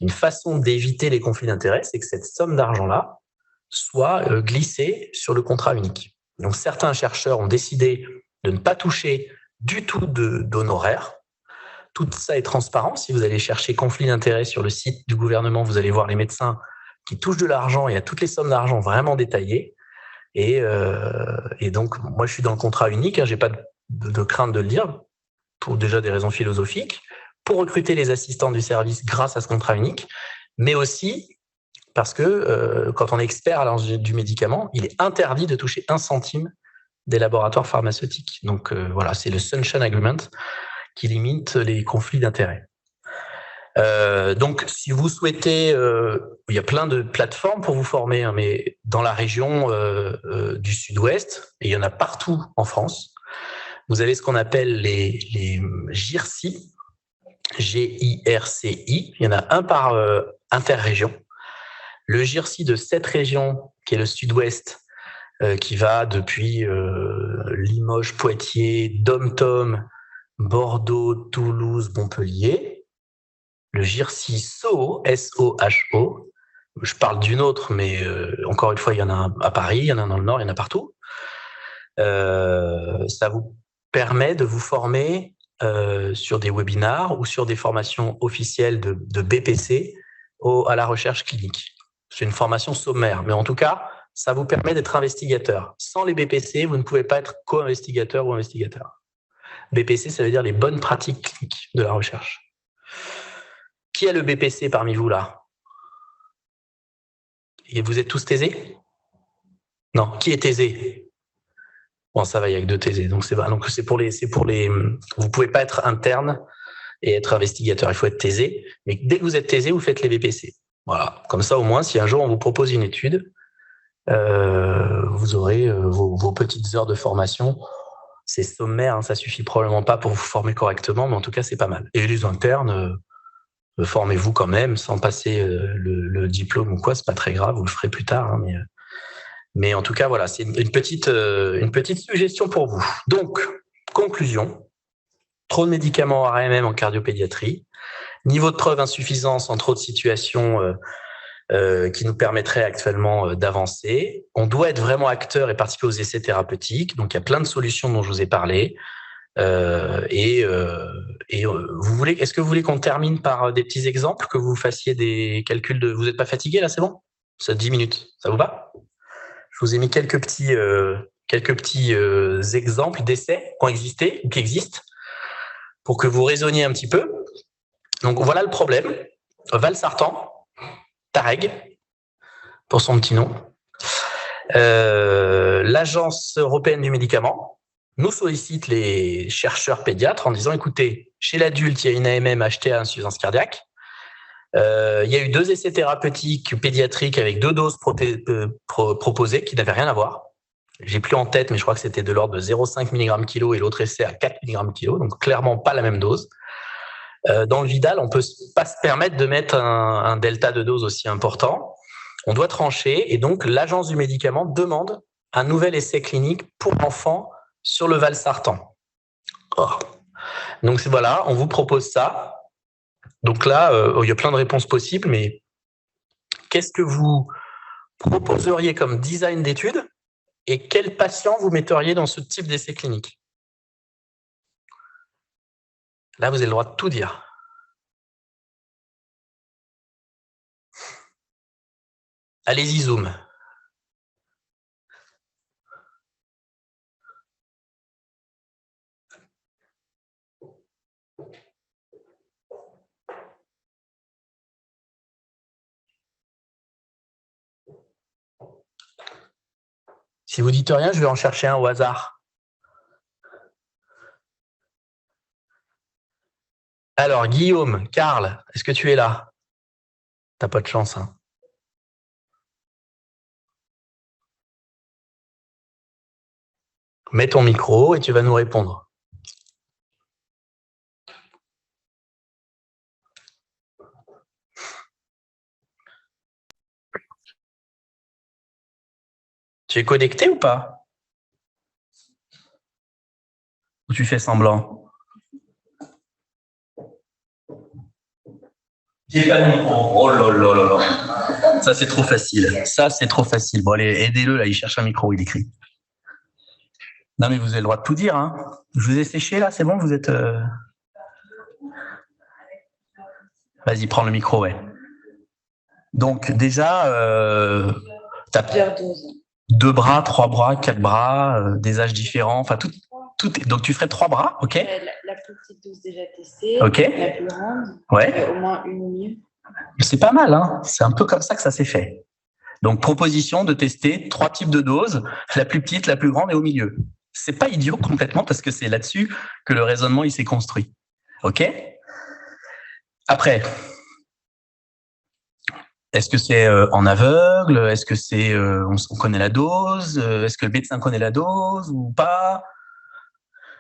Une façon d'éviter les conflits d'intérêts, c'est que cette somme d'argent-là soit glissée sur le contrat unique. Donc, certains chercheurs ont décidé de ne pas toucher du tout d'honoraires. Tout ça est transparent. Si vous allez chercher conflit d'intérêts sur le site du gouvernement, vous allez voir les médecins qui touchent de l'argent et à toutes les sommes d'argent vraiment détaillées. Et donc, moi, je suis dans le contrat unique, hein, j'ai pas de crainte de le dire, pour déjà des raisons philosophiques, pour recruter les assistants du service grâce à ce contrat unique, mais aussi parce que quand on est expert à du médicament, il est interdit de toucher 1 centime des laboratoires pharmaceutiques. Donc voilà, c'est le Sunshine Agreement qui limite les conflits d'intérêts. Donc, si vous souhaitez, il y a plein de plateformes pour vous former, hein, mais dans la région du Sud-Ouest, et il y en a partout en France, vous avez ce qu'on appelle les GIRCI, G-I-R-C-I. Il y en a un par interrégion. Le GIRCI de cette région, qui est le Sud-Ouest, qui va depuis Limoges, Poitiers, Dom-Tom, Bordeaux, Toulouse, Montpellier. Le GIRCI SOHO, S-O-H-O. Je parle d'une autre, mais encore une fois, il y en a un à Paris, il y en a un dans le Nord, il y en a partout. Ça vous permet de vous former sur des webinars ou sur des formations officielles de BPC à la recherche clinique. C'est une formation sommaire, mais en tout cas, ça vous permet d'être investigateur. Sans les BPC, vous ne pouvez pas être co-investigateur ou investigateur. BPC, ça veut dire les bonnes pratiques cliniques de la recherche. Qui a le BPC parmi vous, là? Et vous êtes tous thésés? Non. Qui est thésé? Bon, ça va, il y a que 2 thésés. Donc, c'est pour les, vous pouvez pas être interne et être investigateur. Il faut être thésé. Mais dès que vous êtes thésé, vous faites les BPC. Voilà. Comme ça, au moins, si un jour on vous propose une étude, vous aurez vos petites heures de formation. C'est sommaire, hein, ça suffit probablement pas pour vous former correctement, mais en tout cas, c'est pas mal. Et les internes, formez-vous quand même sans passer le diplôme ou quoi, c'est pas très grave, vous le ferez plus tard. Hein, mais en tout cas, voilà, c'est une petite suggestion pour vous. Donc, conclusion, trop de médicaments ARMM en cardiopédiatrie, niveau de preuve insuffisant en trop de situations qui nous permettraient actuellement d'avancer. On doit être vraiment acteur et participer aux essais thérapeutiques, donc il y a plein de solutions dont je vous ai parlé. Est-ce que vous voulez qu'on termine par des petits exemples, que vous fassiez des calculs de... Vous n'êtes pas fatigué là, c'est bon? Ça 10 minutes, ça vous va? Je vous ai mis quelques petits exemples d'essais qui ont existé ou qui existent pour que vous raisonniez un petit peu. Donc voilà le problème. Valsartan, Tareg, pour son petit nom. L'Agence européenne du médicament nous sollicite les chercheurs pédiatres en disant, écoutez, chez l'adulte, il y a une AMM achetée à insuffisance cardiaque. Il y a eu 2 essais thérapeutiques pédiatriques avec 2 doses proposées qui n'avaient rien à voir. J'ai plus en tête, mais je crois que c'était de l'ordre de 0,5 mg kilo et l'autre essai à 4 mg kilo, donc clairement pas la même dose. Dans le Vidal, on peut pas se permettre de mettre un delta de dose aussi important. On doit trancher et donc l'Agence du médicament demande un nouvel essai clinique pour enfants sur le valsartan. Oh. Donc voilà, on vous propose ça. Donc là, il y a plein de réponses possibles, mais qu'est-ce que vous proposeriez comme design d'étude et quel patient vous metteriez dans ce type d'essai clinique? Là, vous avez le droit de tout dire. Allez-y, zoom. Si vous dites rien, je vais en chercher un au hasard. Alors, Guillaume, Karl, est-ce que tu es là? T'as pas de chance, hein. Mets ton micro et tu vas nous répondre. Tu es connecté ou pas? Ou tu fais semblant? J'ai pas de micro. Oh là là là là. Ça, c'est trop facile. Ça, c'est trop facile. Bon, allez, aidez-le, là, il cherche un micro, il écrit. Non, mais vous avez le droit de tout dire, hein. Je vous ai séché, là, c'est bon, vous êtes... Vas-y, prends le micro, ouais. Donc, déjà, t'as 2 bras, 3 bras, 4 bras, des âges différents, enfin, tout. Donc, tu ferais 3 bras, ok? La plus petite dose déjà testée, ok. La plus grande, ouais. Au moins une au milieu. C'est pas mal, hein. C'est un peu comme ça que ça s'est fait. Donc, proposition de tester 3 types de doses, la plus petite, la plus grande et au milieu. C'est pas idiot complètement parce que c'est là-dessus que le raisonnement il s'est construit. Ok? Après, est-ce que c'est en aveugle? Est-ce que c'est on connaît la dose? Est-ce que le médecin connaît la dose ou pas?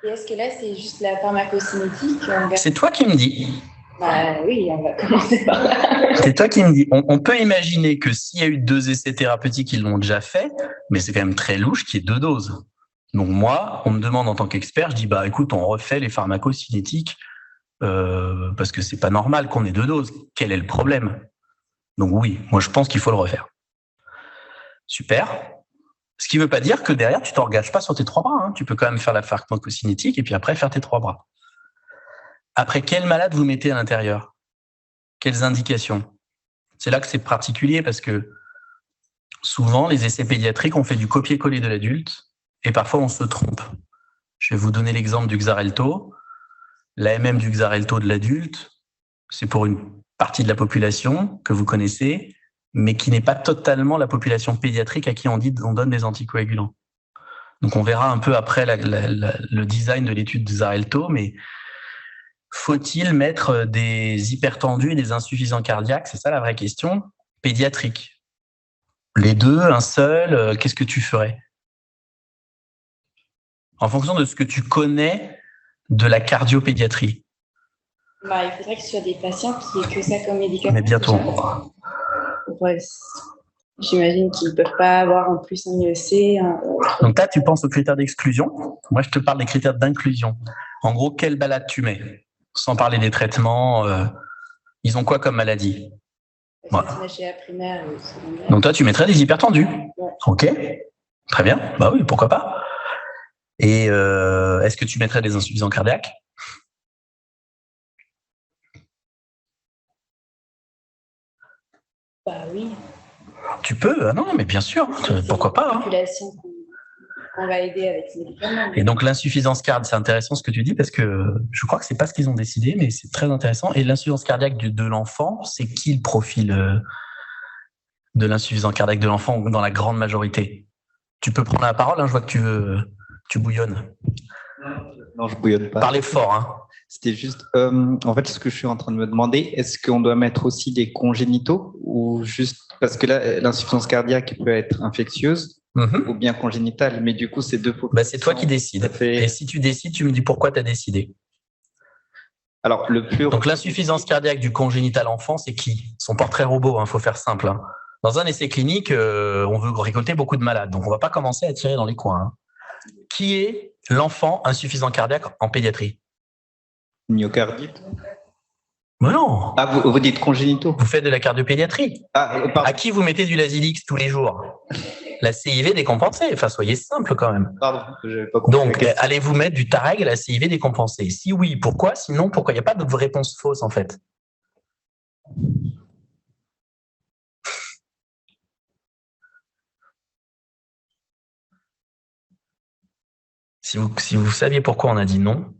Et est-ce que là, c'est juste la pharmacocinétique? C'est toi qui me dis. Bah oui, on va commencer par là. C'est toi qui me dis. On peut imaginer que s'il y a eu 2 essais thérapeutiques, ils l'ont déjà fait, mais c'est quand même très louche qu'il y ait 2 doses. Donc moi, on me demande en tant qu'expert, je dis bah écoute, on refait les pharmacocinétiques parce que c'est pas normal qu'on ait 2 doses. Quel est le problème? Donc oui, moi je pense qu'il faut le refaire. Super. Ce qui ne veut pas dire que derrière, tu ne t'engages pas sur tes 3 bras. Hein. Tu peux quand même faire la pharmacocinétique et puis après faire tes 3 bras. Après, quel malade vous mettez à l'intérieur? Quelles indications? C'est là que c'est particulier parce que souvent, les essais pédiatriques, on fait du copier-coller de l'adulte et parfois on se trompe. Je vais vous donner l'exemple du Xarelto. L'AMM du Xarelto de l'adulte, c'est pour une partie de la population que vous connaissez, mais qui n'est pas totalement la population pédiatrique à qui on donne des anticoagulants. Donc on verra un peu après le design de l'étude de Xarelto, mais faut-il mettre des hypertendus et des insuffisants cardiaques? C'est ça la vraie question, pédiatrique. Les 2, un seul, qu'est-ce que tu ferais? En fonction de ce que tu connais de la cardiopédiatrie. Bah, il faudrait que ce soit des patients qui aient que ça comme médicament. Mais bientôt. Ouais, j'imagine qu'ils ne peuvent pas avoir en plus un IEC. Donc là, tu penses aux critères d'exclusion. Moi, je te parle des critères d'inclusion. En gros, quelle balade tu mets? Sans parler des traitements, ils ont quoi comme maladie? Voilà. Primaire, donc toi, tu mettrais des hypertendus. Ouais. Ok, très bien. Bah oui, pourquoi pas. Et est-ce que tu mettrais des insuffisants cardiaques? Bah oui. Tu peux, ah non, mais bien sûr, pourquoi pas. Population qu'on va aider avec ces médicaments. Et donc l'insuffisance cardiaque, c'est intéressant ce que tu dis parce que je crois que c'est pas ce qu'ils ont décidé, mais c'est très intéressant. Et l'insuffisance cardiaque de l'enfant, c'est qui le profil de l'insuffisance cardiaque de l'enfant dans la grande majorité? Tu peux prendre la parole, hein, je vois que tu bouillonnes. Non, je bouillonne pas. Parlez fort, hein. C'était juste, en fait, ce que je suis en train de me demander, est-ce qu'on doit mettre aussi des congénitaux ou juste, parce que là, l'insuffisance cardiaque peut être infectieuse ou bien congénitale, mais du coup, c'est deux populations. C'est toi qui décides. Et si tu décides, tu me dis pourquoi tu as décidé. Alors, Donc, l'insuffisance cardiaque du congénital enfant, c'est qui? Son portrait robot, il faut faire simple. Hein. Dans un essai clinique, on veut récolter beaucoup de malades, donc on ne va pas commencer à tirer dans les coins. Hein. Qui est l'enfant insuffisant cardiaque en pédiatrie? Myocardite. Mais non. Ah, vous dites congénitaux. Vous faites de la cardiopédiatrie. À qui vous mettez du Lasix tous les jours? La CIV décompensée. Enfin, soyez simple quand même. Pardon, j'avais pas compris. Donc, allez-vous mettre du Tareg à la CIV décompensée? Si oui, pourquoi? Sinon, pourquoi? Il n'y a pas de réponse fausse en fait. Si vous saviez pourquoi on a dit non,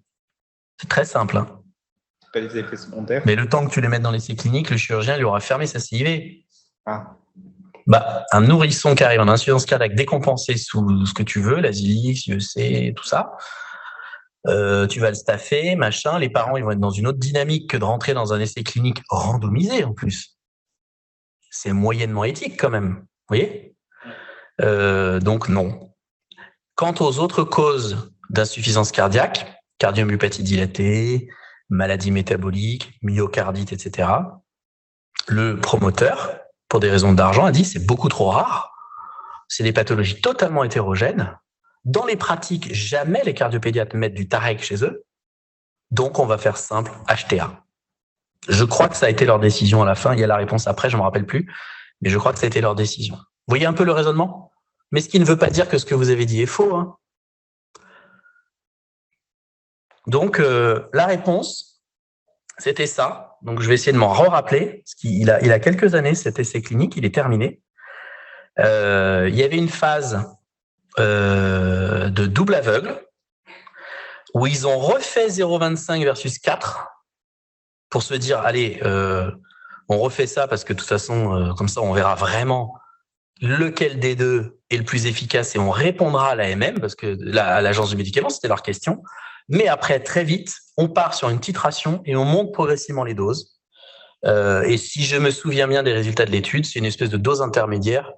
c'est très simple. Hein. Pas les effets secondaires. Mais le temps que tu les mettes dans l'essai clinique, le chirurgien lui aura fermé sa CIV. Ah. Un nourrisson qui arrive en insuffisance cardiaque décompensée sous ce que tu veux, l'Asilix, IEC, tout ça, tu vas le staffer, machin. Les parents, ils vont être dans une autre dynamique que de rentrer dans un essai clinique randomisé en plus. C'est moyennement éthique quand même, vous voyez ? Donc non. Quant aux autres causes d'insuffisance cardiaque, cardiomyopathie dilatée, maladie métabolique, myocardite, etc., le promoteur, pour des raisons d'argent, a dit c'est beaucoup trop rare. C'est des pathologies totalement hétérogènes. Dans les pratiques, jamais les cardiopédiatres mettent du Tareg chez eux. Donc, on va faire simple, HTA. Je crois que ça a été leur décision à la fin. Il y a la réponse après, je ne me rappelle plus. Mais je crois que ça a été leur décision. Vous voyez un peu le raisonnement? Mais ce qui ne veut pas dire que ce que vous avez dit est faux. Hein. Donc, la réponse, c'était ça. Donc, je vais essayer de m'en rappeler. Il a quelques années, cet essai clinique, il est terminé. Il y avait une phase de double aveugle où ils ont refait 0,25 versus 4 pour se dire, allez, on refait ça parce que de toute façon, comme ça, on verra vraiment lequel des deux est le plus efficace et on répondra à l'AMM parce que à l'agence du médicament, c'était leur question. Mais après, très vite, on part sur une titration et on monte progressivement les doses. Et si je me souviens bien des résultats de l'étude, c'est une espèce de dose intermédiaire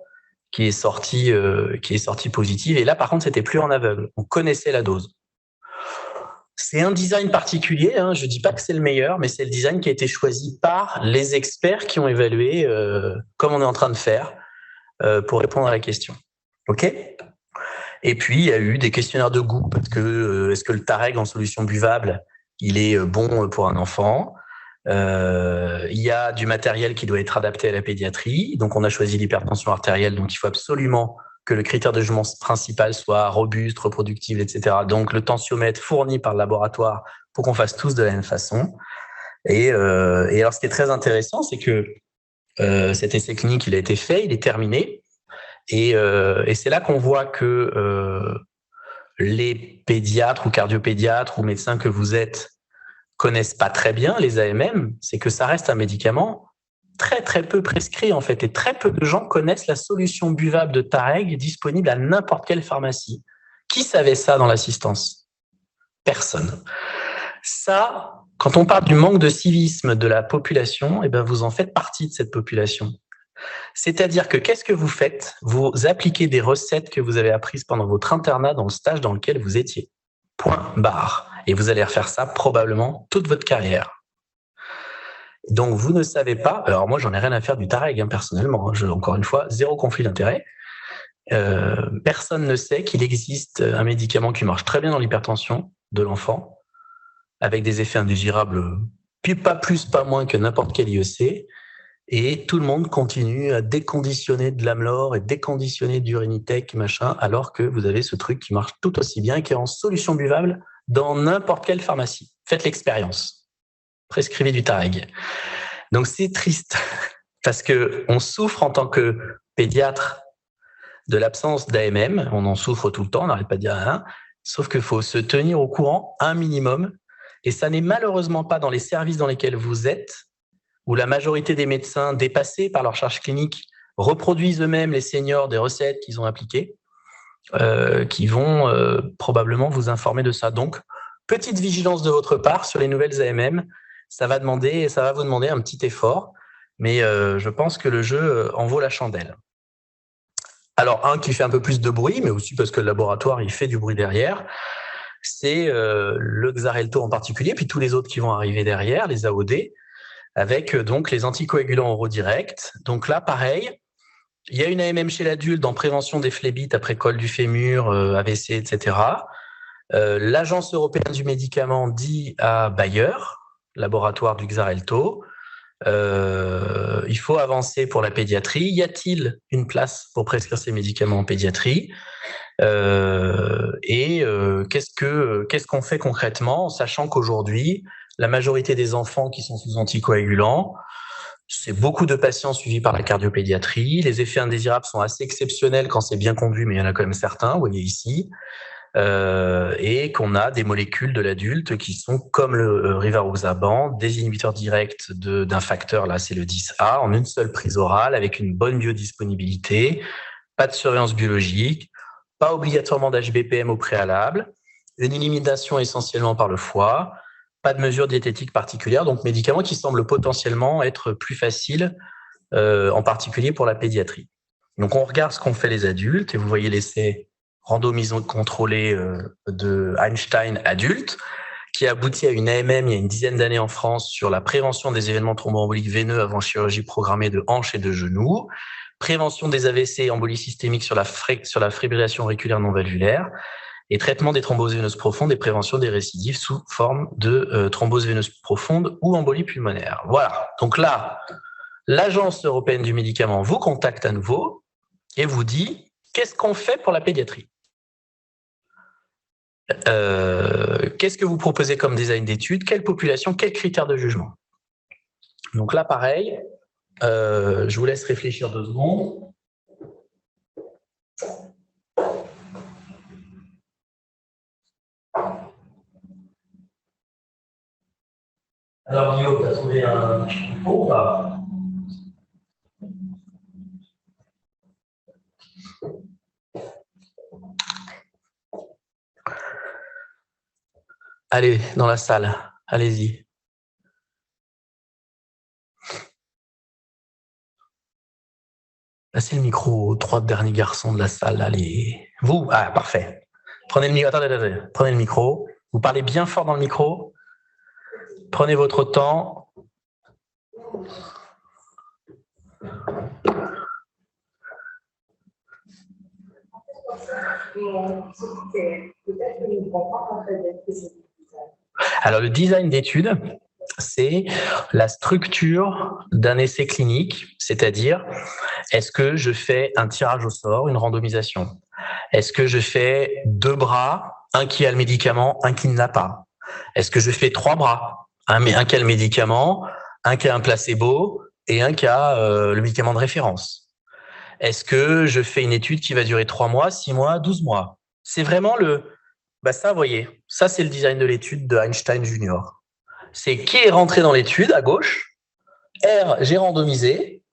qui est sortie positive. Et là, par contre, c'était plus en aveugle. On connaissait la dose. C'est un design particulier. Hein. Je dis pas que c'est le meilleur, mais c'est le design qui a été choisi par les experts qui ont évalué, comme on est en train de faire, pour répondre à la question. OK ? Et puis, il y a eu des questionnaires de goût, parce que est-ce que le Tareg en solution buvable, il est bon pour un enfant ? Il y a du matériel qui doit être adapté à la pédiatrie. Donc, on a choisi l'hypertension artérielle. Donc, il faut absolument que le critère de jugement principal soit robuste, reproductible, etc. Donc, le tensiomètre fourni par le laboratoire pour qu'on fasse tous de la même façon. Et alors, ce qui est très intéressant, c'est que cet essai clinique, il a été fait, il est terminé. Et c'est là qu'on voit que les pédiatres ou cardiopédiatres ou médecins que vous êtes connaissent pas très bien les AMM, c'est que ça reste un médicament très très peu prescrit en fait, et très peu de gens connaissent la solution buvable de Tareg disponible à n'importe quelle pharmacie. Qui savait ça dans l'assistance? Personne. Ça, quand on parle du manque de civisme de la population, eh ben vous en faites partie de cette population. C'est-à-dire que qu'est-ce que vous faites? Vous appliquez des recettes que vous avez apprises pendant votre internat dans le stage dans lequel vous étiez. Point barre. Et vous allez refaire ça probablement toute votre carrière. Donc, vous ne savez pas... Alors, moi, j'en ai rien à faire du Tareg, hein, personnellement. Encore une fois, zéro conflit d'intérêt. Personne ne sait qu'il existe un médicament qui marche très bien dans l'hypertension de l'enfant, avec des effets indésirables, puis pas plus, pas moins que n'importe quel IEC. Et tout le monde continue à déconditionner de l'Amlor et déconditionner d'Urinitec, machin, alors que vous avez ce truc qui marche tout aussi bien et qui est en solution buvable dans n'importe quelle pharmacie. Faites l'expérience. Prescrivez du Tareg. Donc, c'est triste parce que on souffre en tant que pédiatre de l'absence d'AMM. On en souffre tout le temps, on n'arrête pas de dire rien. Sauf qu'il faut se tenir au courant un minimum. Et ça n'est malheureusement pas dans les services dans lesquels vous êtes, où la majorité des médecins, dépassés par leur charge clinique, reproduisent eux-mêmes les seniors des recettes qu'ils ont appliquées, qui vont probablement vous informer de ça. Donc, petite vigilance de votre part sur les nouvelles AMM. Ça va vous demander un petit effort, mais je pense que le jeu en vaut la chandelle. Alors, un qui fait un peu plus de bruit, mais aussi parce que le laboratoire, il fait du bruit derrière, c'est le Xarelto en particulier, puis tous les autres qui vont arriver derrière, les AOD, avec donc les anticoagulants oraux directs. Donc là, pareil, il y a une AMM chez l'adulte en prévention des phlébites après col du fémur, AVC, etc. L'Agence européenne du médicament dit à Bayer, laboratoire du Xarelto, il faut avancer pour la pédiatrie. Y a-t-il une place pour prescrire ces médicaments en pédiatrie ? Qu'est-ce qu'on fait concrètement, sachant qu'aujourd'hui, la majorité des enfants qui sont sous anticoagulants, c'est beaucoup de patients suivis par la cardiopédiatrie. Les effets indésirables sont assez exceptionnels quand c'est bien conduit, mais il y en a quand même certains, vous voyez ici. Et qu'on a des molécules de l'adulte qui sont comme le rivaroxaban, des inhibiteurs directs d'un facteur, là c'est le 10A, en une seule prise orale avec une bonne biodisponibilité, pas de surveillance biologique, pas obligatoirement d'HBPM au préalable, une élimination essentiellement par le foie, pas de mesures diététiques particulières, donc médicaments qui semblent potentiellement être plus faciles, en particulier pour la pédiatrie. Donc on regarde ce qu'ont fait les adultes, et vous voyez l'essai randomisé contrôlé de Einstein adulte, qui a abouti à une AMM il y a une dizaine d'années en France sur la prévention des événements thromboemboliques veineux avant chirurgie programmée de hanches et de genoux, prévention des AVC embolie systémique sur la fibrillation auriculaire non valvulaire, et traitement des thromboses veineuses profondes et prévention des récidives sous forme de thrombose veineuse profonde ou embolie pulmonaire. Voilà. Donc là, l'Agence européenne du médicament vous contacte à nouveau et vous dit qu'est-ce qu'on fait pour la pédiatrie ? Qu'est-ce que vous proposez comme design d'étude ? Quelle population ? Quels critères de jugement ? Donc là, pareil, je vous laisse réfléchir 2 secondes. Alors, Guillaume, tu as trouvé un micro ou pas ? Allez, dans la salle, allez-y. Passez le micro aux 3 derniers garçons de la salle. Allez. Vous ? Ah, parfait. Prenez le micro. Attendez. Prenez le micro. Vous parlez bien fort dans le micro. Prenez votre temps. Alors, le design d'étude, c'est la structure d'un essai clinique, c'est-à-dire, est-ce que je fais un tirage au sort, une randomisation ? Est-ce que je fais 2 bras, un qui a le médicament, un qui ne l'a pas ? Est-ce que je fais 3 bras, un qui a le médicament, un qui a un placebo et un qui a le médicament de référence ? Est-ce que je fais une étude qui va durer 3 mois, 6 mois, 12 mois ? C'est vraiment ça, vous voyez, ça c'est le design de l'étude de Einstein Junior. C'est qui est rentré dans l'étude à gauche. R, j'ai randomisé.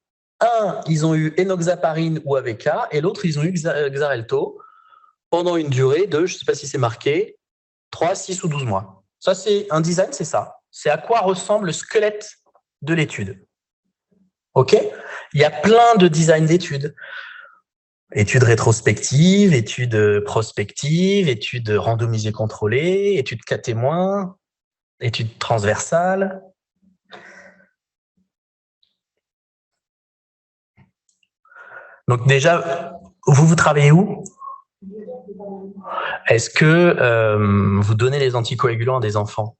Un, ils ont eu enoxaparine ou AVK, et l'autre, ils ont eu Xarelto pendant une durée de, je ne sais pas si c'est marqué, 3, 6 ou 12 mois. Ça, c'est un design, c'est ça. C'est à quoi ressemble le squelette de l'étude. OK ? Il y a plein de designs d'études. Études rétrospectives, études prospectives, études randomisées contrôlées, études cas témoins, études transversales. Donc déjà, vous travaillez où ? Est-ce que vous donnez les anticoagulants à des enfants ?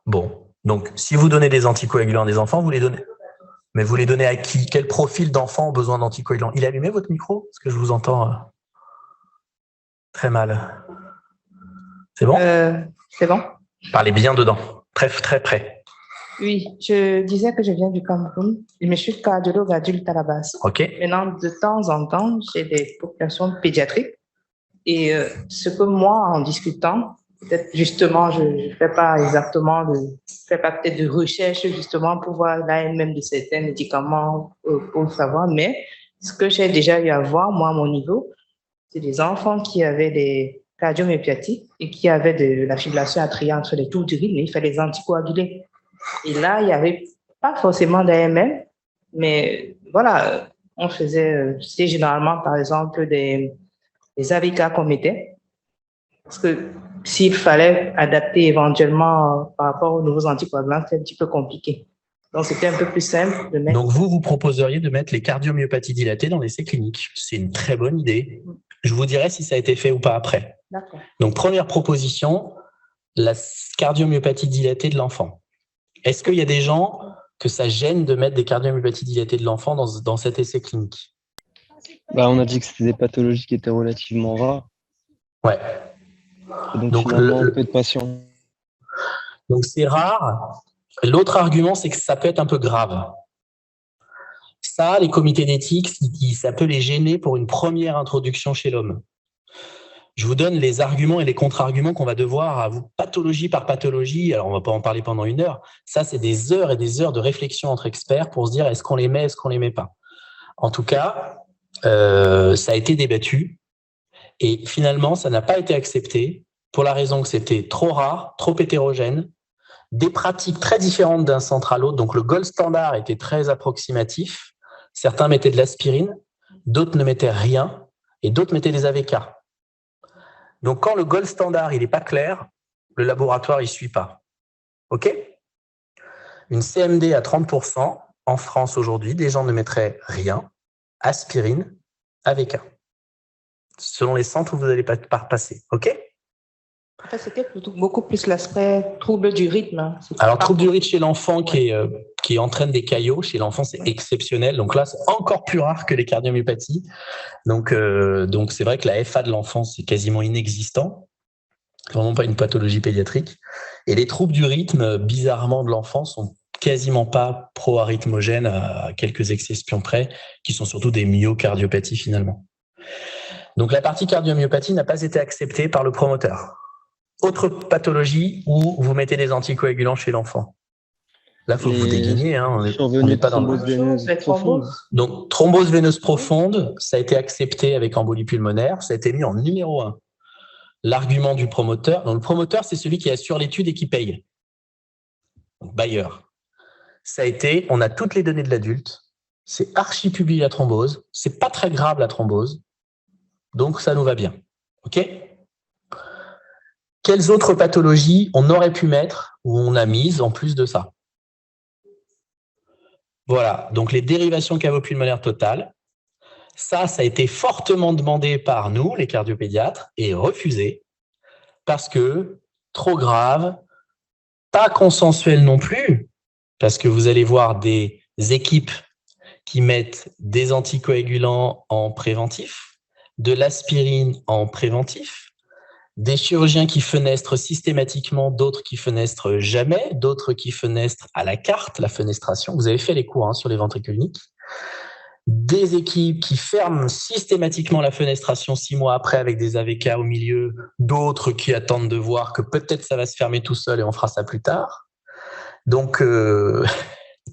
Bon, donc si vous donnez des anticoagulants à des enfants, vous les donnez. Mais vous les donnez à qui ? Quel profil d'enfants ont besoin d'anticoagulants ? Il est allumé votre micro ? Parce que je vous entends très mal. C'est bon ? C'est bon. Parlez bien dedans, très près. Oui, je disais que je viens du Cameroun. Je suis cardiologue adulte à la base. OK. Maintenant, de temps en temps, j'ai des populations pédiatriques. Et ce que moi, en discutant, peut-être justement, je ne fais pas exactement peut-être de recherche justement pour voir l'AMM de certains médicaments pour le savoir, mais ce que j'ai déjà eu à voir, moi, à mon niveau, c'est des enfants qui avaient des cardiomyopathie et qui avait de la fibrillation atriale entre les tours du rythme, il fallait les anticoaguler. Et là, il n'y avait pas forcément d'AMM, mais voilà, on faisait, c'était généralement, par exemple, des AVK qu'on mettait. Parce que s'il fallait adapter éventuellement par rapport aux nouveaux anticoagulants, c'était un petit peu compliqué. Donc, c'était un peu plus simple de mettre. Donc, vous proposeriez de mettre les cardiomyopathies dilatées dans l'essai clinique. C'est une très bonne idée. Je vous dirai si ça a été fait ou pas après. D'accord. Donc, première proposition, la cardiomyopathie dilatée de l'enfant. Est-ce qu'il y a des gens que ça gêne de mettre des cardiomyopathies dilatées de l'enfant dans cet essai clinique? On a dit que c'était des pathologies qui étaient relativement rares. Ouais. Et donc finalement, peu de patients. Donc, c'est rare. L'autre argument, c'est que ça peut être un peu grave. Ça, les comités d'éthique, ça peut les gêner pour une première introduction chez l'homme. Je vous donne les arguments et les contre-arguments qu'on va devoir, pathologie par pathologie. Alors, on ne va pas en parler pendant 1 heure. Ça, c'est des heures et des heures de réflexion entre experts pour se dire est-ce qu'on les met, est-ce qu'on les met pas. En tout cas, ça a été débattu et finalement, ça n'a pas été accepté pour la raison que c'était trop rare, trop hétérogène, des pratiques très différentes d'un centre à l'autre. Donc, le gold standard était très approximatif. Certains mettaient de l'aspirine, d'autres ne mettaient rien et d'autres mettaient des AVK. Donc, quand le gold standard il n'est pas clair, le laboratoire ne suit pas. OK ? Une CMD à 30%, en France aujourd'hui, des gens ne mettraient rien, aspirine, AVK. Selon les centres où vous allez passer. OK ? En fait, c'était beaucoup plus l'aspect trouble du rythme. Alors, trouble du rythme chez l'enfant qui entraîne des caillots, chez l'enfant, c'est exceptionnel. Donc là, c'est encore plus rare que les cardiomyopathies. Donc c'est vrai que la FA de l'enfant, c'est quasiment inexistant. C'est vraiment pas une pathologie pédiatrique. Et les troubles du rythme, bizarrement, de l'enfant sont quasiment pas pro-arythmogènes à quelques exceptions près, qui sont surtout des myocardiopathies finalement. Donc la partie cardiomyopathie n'a pas été acceptée par le promoteur. Autre pathologie où vous mettez des anticoagulants chez l'enfant. Là, il faut vous déguiner. On n'est pas dans le... Donc, thrombose veineuse profonde, ça a été accepté avec embolie pulmonaire. Ça a été mis en numéro 1. L'argument du promoteur. Donc, le promoteur, c'est celui qui assure l'étude et qui paye. Donc, Bayer. Ça a été, on a toutes les données de l'adulte. C'est archi-publié la thrombose. C'est pas très grave la thrombose. Donc, ça nous va bien. OK ? Quelles autres pathologies on aurait pu mettre ou on a mises en plus de ça? Voilà, donc les dérivations cavo-pulmonaires totales. Ça a été fortement demandé par nous, les cardiopédiatres, et refusé parce que trop grave, pas consensuel non plus, parce que vous allez voir des équipes qui mettent des anticoagulants en préventif, de l'aspirine en préventif, des chirurgiens qui fenestrent systématiquement, d'autres qui fenestrent jamais, d'autres qui fenestrent à la carte, la fenestration. Vous avez fait les cours sur les ventricules uniques. Des équipes qui ferment systématiquement la fenestration 6 mois après avec des AVK au milieu, d'autres qui attendent de voir que peut-être ça va se fermer tout seul et on fera ça plus tard. Donc,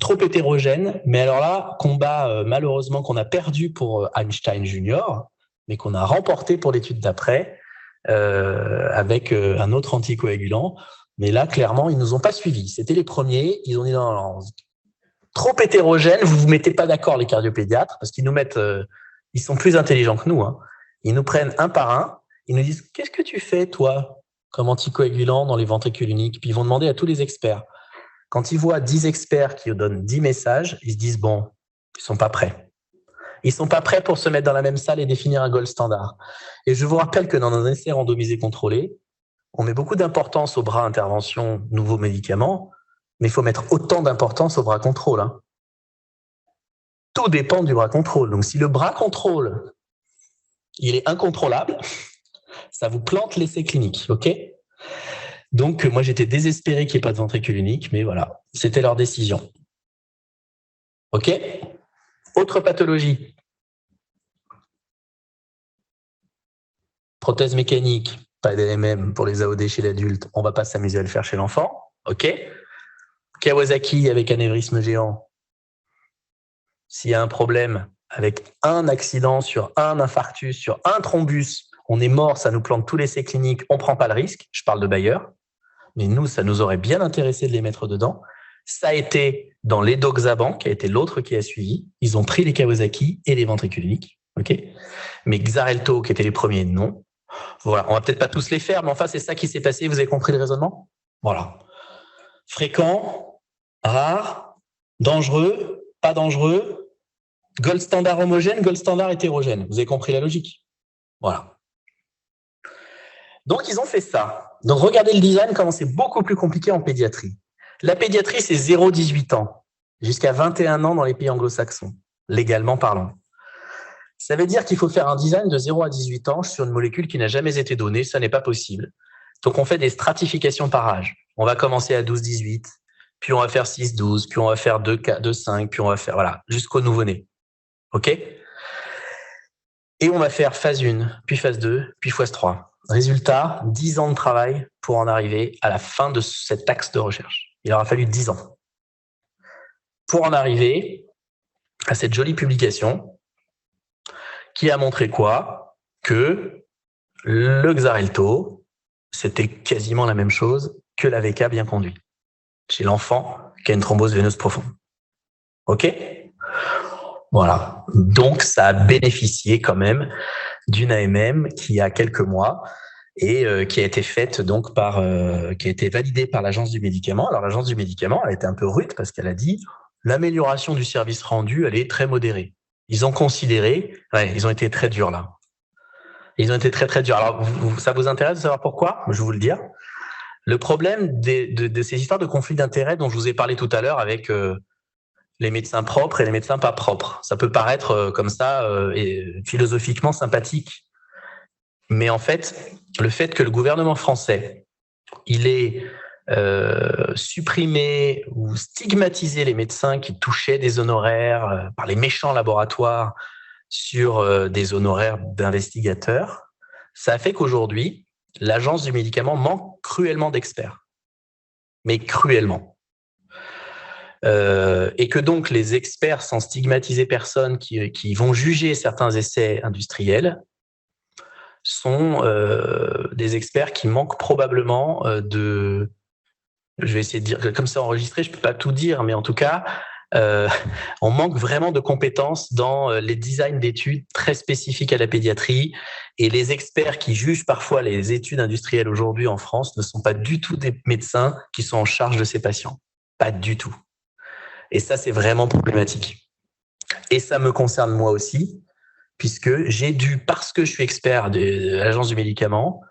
trop hétérogène. Mais alors là, combat malheureusement qu'on a perdu pour Einstein Junior, mais qu'on a remporté pour l'étude d'après, avec un autre anticoagulant. Mais là, clairement, ils nous ont pas suivis. C'était les premiers. Ils ont dit non, trop hétérogène, vous vous mettez pas d'accord, les cardiopédiatres, parce qu'ils nous mettent, ils sont plus intelligents que nous. Ils nous prennent un par un. Ils nous disent, qu'est-ce que tu fais, toi, comme anticoagulant dans les ventricules uniques? Puis ils vont demander à tous les experts. Quand ils voient 10 experts qui donnent 10 messages, ils se disent, bon, ils sont pas prêts. Ils sont pas prêts pour se mettre dans la même salle et définir un gold standard. Et je vous rappelle que dans un essai randomisé contrôlé, on met beaucoup d'importance au bras intervention nouveaux médicaments, mais il faut mettre autant d'importance au bras contrôle. Tout dépend du bras contrôle. Donc, si le bras contrôle, il est incontrôlable, ça vous plante l'essai clinique, OK ? Donc, moi, j'étais désespéré qu'il n'y ait pas de ventricule unique, mais voilà, c'était leur décision. OK ? Autre pathologie. Prothèse mécanique, pas d'AMM pour les AOD chez l'adulte, on ne va pas s'amuser à le faire chez l'enfant. OK ? Kawasaki avec anévrisme géant. S'il y a un problème avec un accident sur un infarctus, sur un thrombus, on est mort, ça nous plante tous les essais cliniques, on ne prend pas le risque. Je parle de Bayer. Mais nous, ça nous aurait bien intéressé de les mettre dedans. Ça a été dans l'Edoxaban, qui a été l'autre qui a suivi. Ils ont pris les Kawasaki et les ventricules uniques. Okay, mais Xarelto, qui étaient les premiers, non. Voilà, on va peut-être pas tous les faire, mais enfin, c'est ça qui s'est passé. Vous avez compris le raisonnement? Voilà. Fréquent, rare, dangereux, pas dangereux, gold standard homogène, gold standard hétérogène. Vous avez compris la logique? Voilà. Donc, ils ont fait ça. Donc, regardez le design, comment c'est beaucoup plus compliqué en pédiatrie. La pédiatrie, c'est 0-18 ans, jusqu'à 21 ans dans les pays anglo-saxons, légalement parlant. Ça veut dire qu'il faut faire un design de 0 à 18 ans sur une molécule qui n'a jamais été donnée. Ça n'est pas possible. Donc, on fait des stratifications par âge. On va commencer à 12-18, puis on va faire 6-12, puis on va faire 2-5, puis on va faire, voilà, jusqu'au nouveau-né. OK? Et on va faire phase 1, puis phase 2, puis phase 3. Résultat, 10 ans de travail pour en arriver à la fin de cet axe de recherche. Il aura fallu 10 ans pour en arriver à cette jolie publication qui a montré quoi? Que le Xarelto, c'était quasiment la même chose que l'AVK bien conduit chez l'enfant qui a une thrombose veineuse profonde. OK? Voilà. Donc, ça a bénéficié quand même d'une AMM qui a quelques mois et qui a été faite donc qui a été validée par l'Agence du médicament. Alors, l'Agence du médicament, elle a été un peu rude parce qu'elle a dit l'amélioration du service rendu, elle est très modérée. Ils ont considéré, ils ont été très durs là. Ils ont été très très durs. Alors, ça vous intéresse de savoir pourquoi? Je vais vous le dire. Le problème de ces histoires de conflits d'intérêts dont je vous ai parlé tout à l'heure avec les médecins propres et les médecins pas propres. Ça peut paraître comme ça philosophiquement sympathique. Mais en fait, le fait que le gouvernement français, il ait supprimé ou stigmatisé les médecins qui touchaient des honoraires par les méchants laboratoires sur des honoraires d'investigateurs, ça a fait qu'aujourd'hui, l'Agence du médicament manque cruellement d'experts. Mais cruellement. Et que donc les experts, sans stigmatiser personne, qui vont juger certains essais industriels, sont des experts qui manquent probablement de... Je vais essayer de dire, comme c'est enregistré, je ne peux pas tout dire, mais en tout cas, on manque vraiment de compétences dans les designs d'études très spécifiques à la pédiatrie. Et les experts qui jugent parfois les études industrielles aujourd'hui en France ne sont pas du tout des médecins qui sont en charge de ces patients. Pas du tout. Et ça, c'est vraiment problématique. Et ça me concerne moi aussi, puisque j'ai dû, parce que je suis expert de l'Agence du médicament,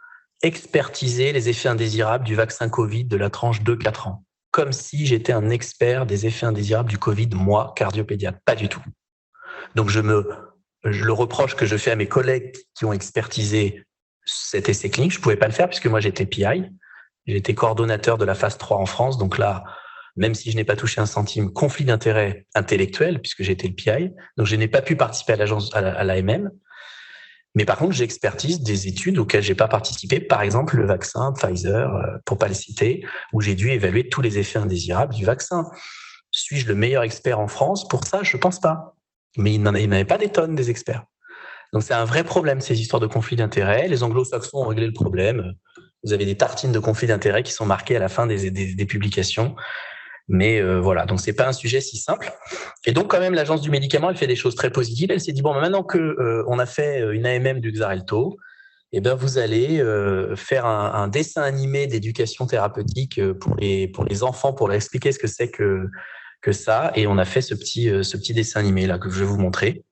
expertiser les effets indésirables du vaccin Covid de la tranche 2-4 ans. Comme si j'étais un expert des effets indésirables du Covid, moi, cardiopédiatre. Pas du tout. Donc, le reproche que je fais à mes collègues qui ont expertisé cet essai clinique, je ne pouvais pas le faire puisque moi, j'étais PI. J'étais coordonnateur de la phase 3 en France. Donc là, même si je n'ai pas touché un centime, conflit d'intérêt intellectuel puisque j'étais le PI. Donc, je n'ai pas pu participer à l'AMM. Mais par contre, j'expertise des études auxquelles j'ai pas participé. Par exemple, le vaccin Pfizer, pour pas les citer, où j'ai dû évaluer tous les effets indésirables du vaccin. Suis-je le meilleur expert en France pour ça? Je pense pas. Mais il n'avait pas des tonnes des experts. Donc c'est un vrai problème, ces histoires de conflits d'intérêts. Les anglo-saxons ont réglé le problème. Vous avez des tartines de conflits d'intérêts qui sont marquées à la fin des publications. Mais voilà, donc c'est pas un sujet si simple. Et donc quand même, l'Agence du médicament, elle fait des choses très positives. Elle s'est dit, bon, maintenant que on a fait une AMM du Xarelto, eh ben, vous allez faire un dessin animé d'éducation thérapeutique pour les enfants, pour leur expliquer ce que c'est que ça. Et on a fait ce petit dessin animé là que je vais vous montrer.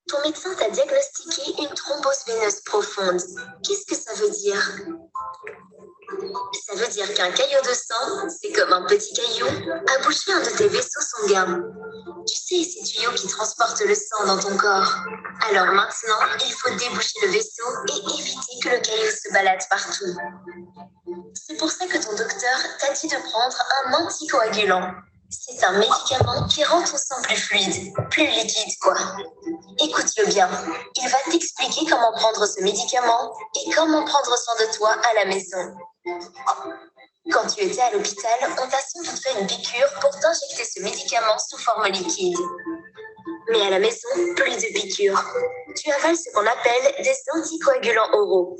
Ton médecin t'a diagnostiqué une thrombose veineuse profonde. Qu'est-ce que ça veut dire? Ça veut dire qu'un caillot de sang, c'est comme un petit caillou, a bouché un de tes vaisseaux sanguins. Tu sais, ces tuyaux qui transportent le sang dans ton corps. Alors maintenant, il faut déboucher le vaisseau et éviter que le caillou se balade partout. C'est pour ça que ton docteur t'a dit de prendre un anticoagulant. C'est un médicament qui rend ton sang plus fluide, plus liquide, quoi. Écoute-le bien, il va t'expliquer comment prendre ce médicament et comment prendre soin de toi à la maison. Quand tu étais à l'hôpital, on t'a sans doute fait une piqûre pour t'injecter ce médicament sous forme liquide. Mais à la maison, plus de piqûres. Tu avales ce qu'on appelle des anticoagulants oraux.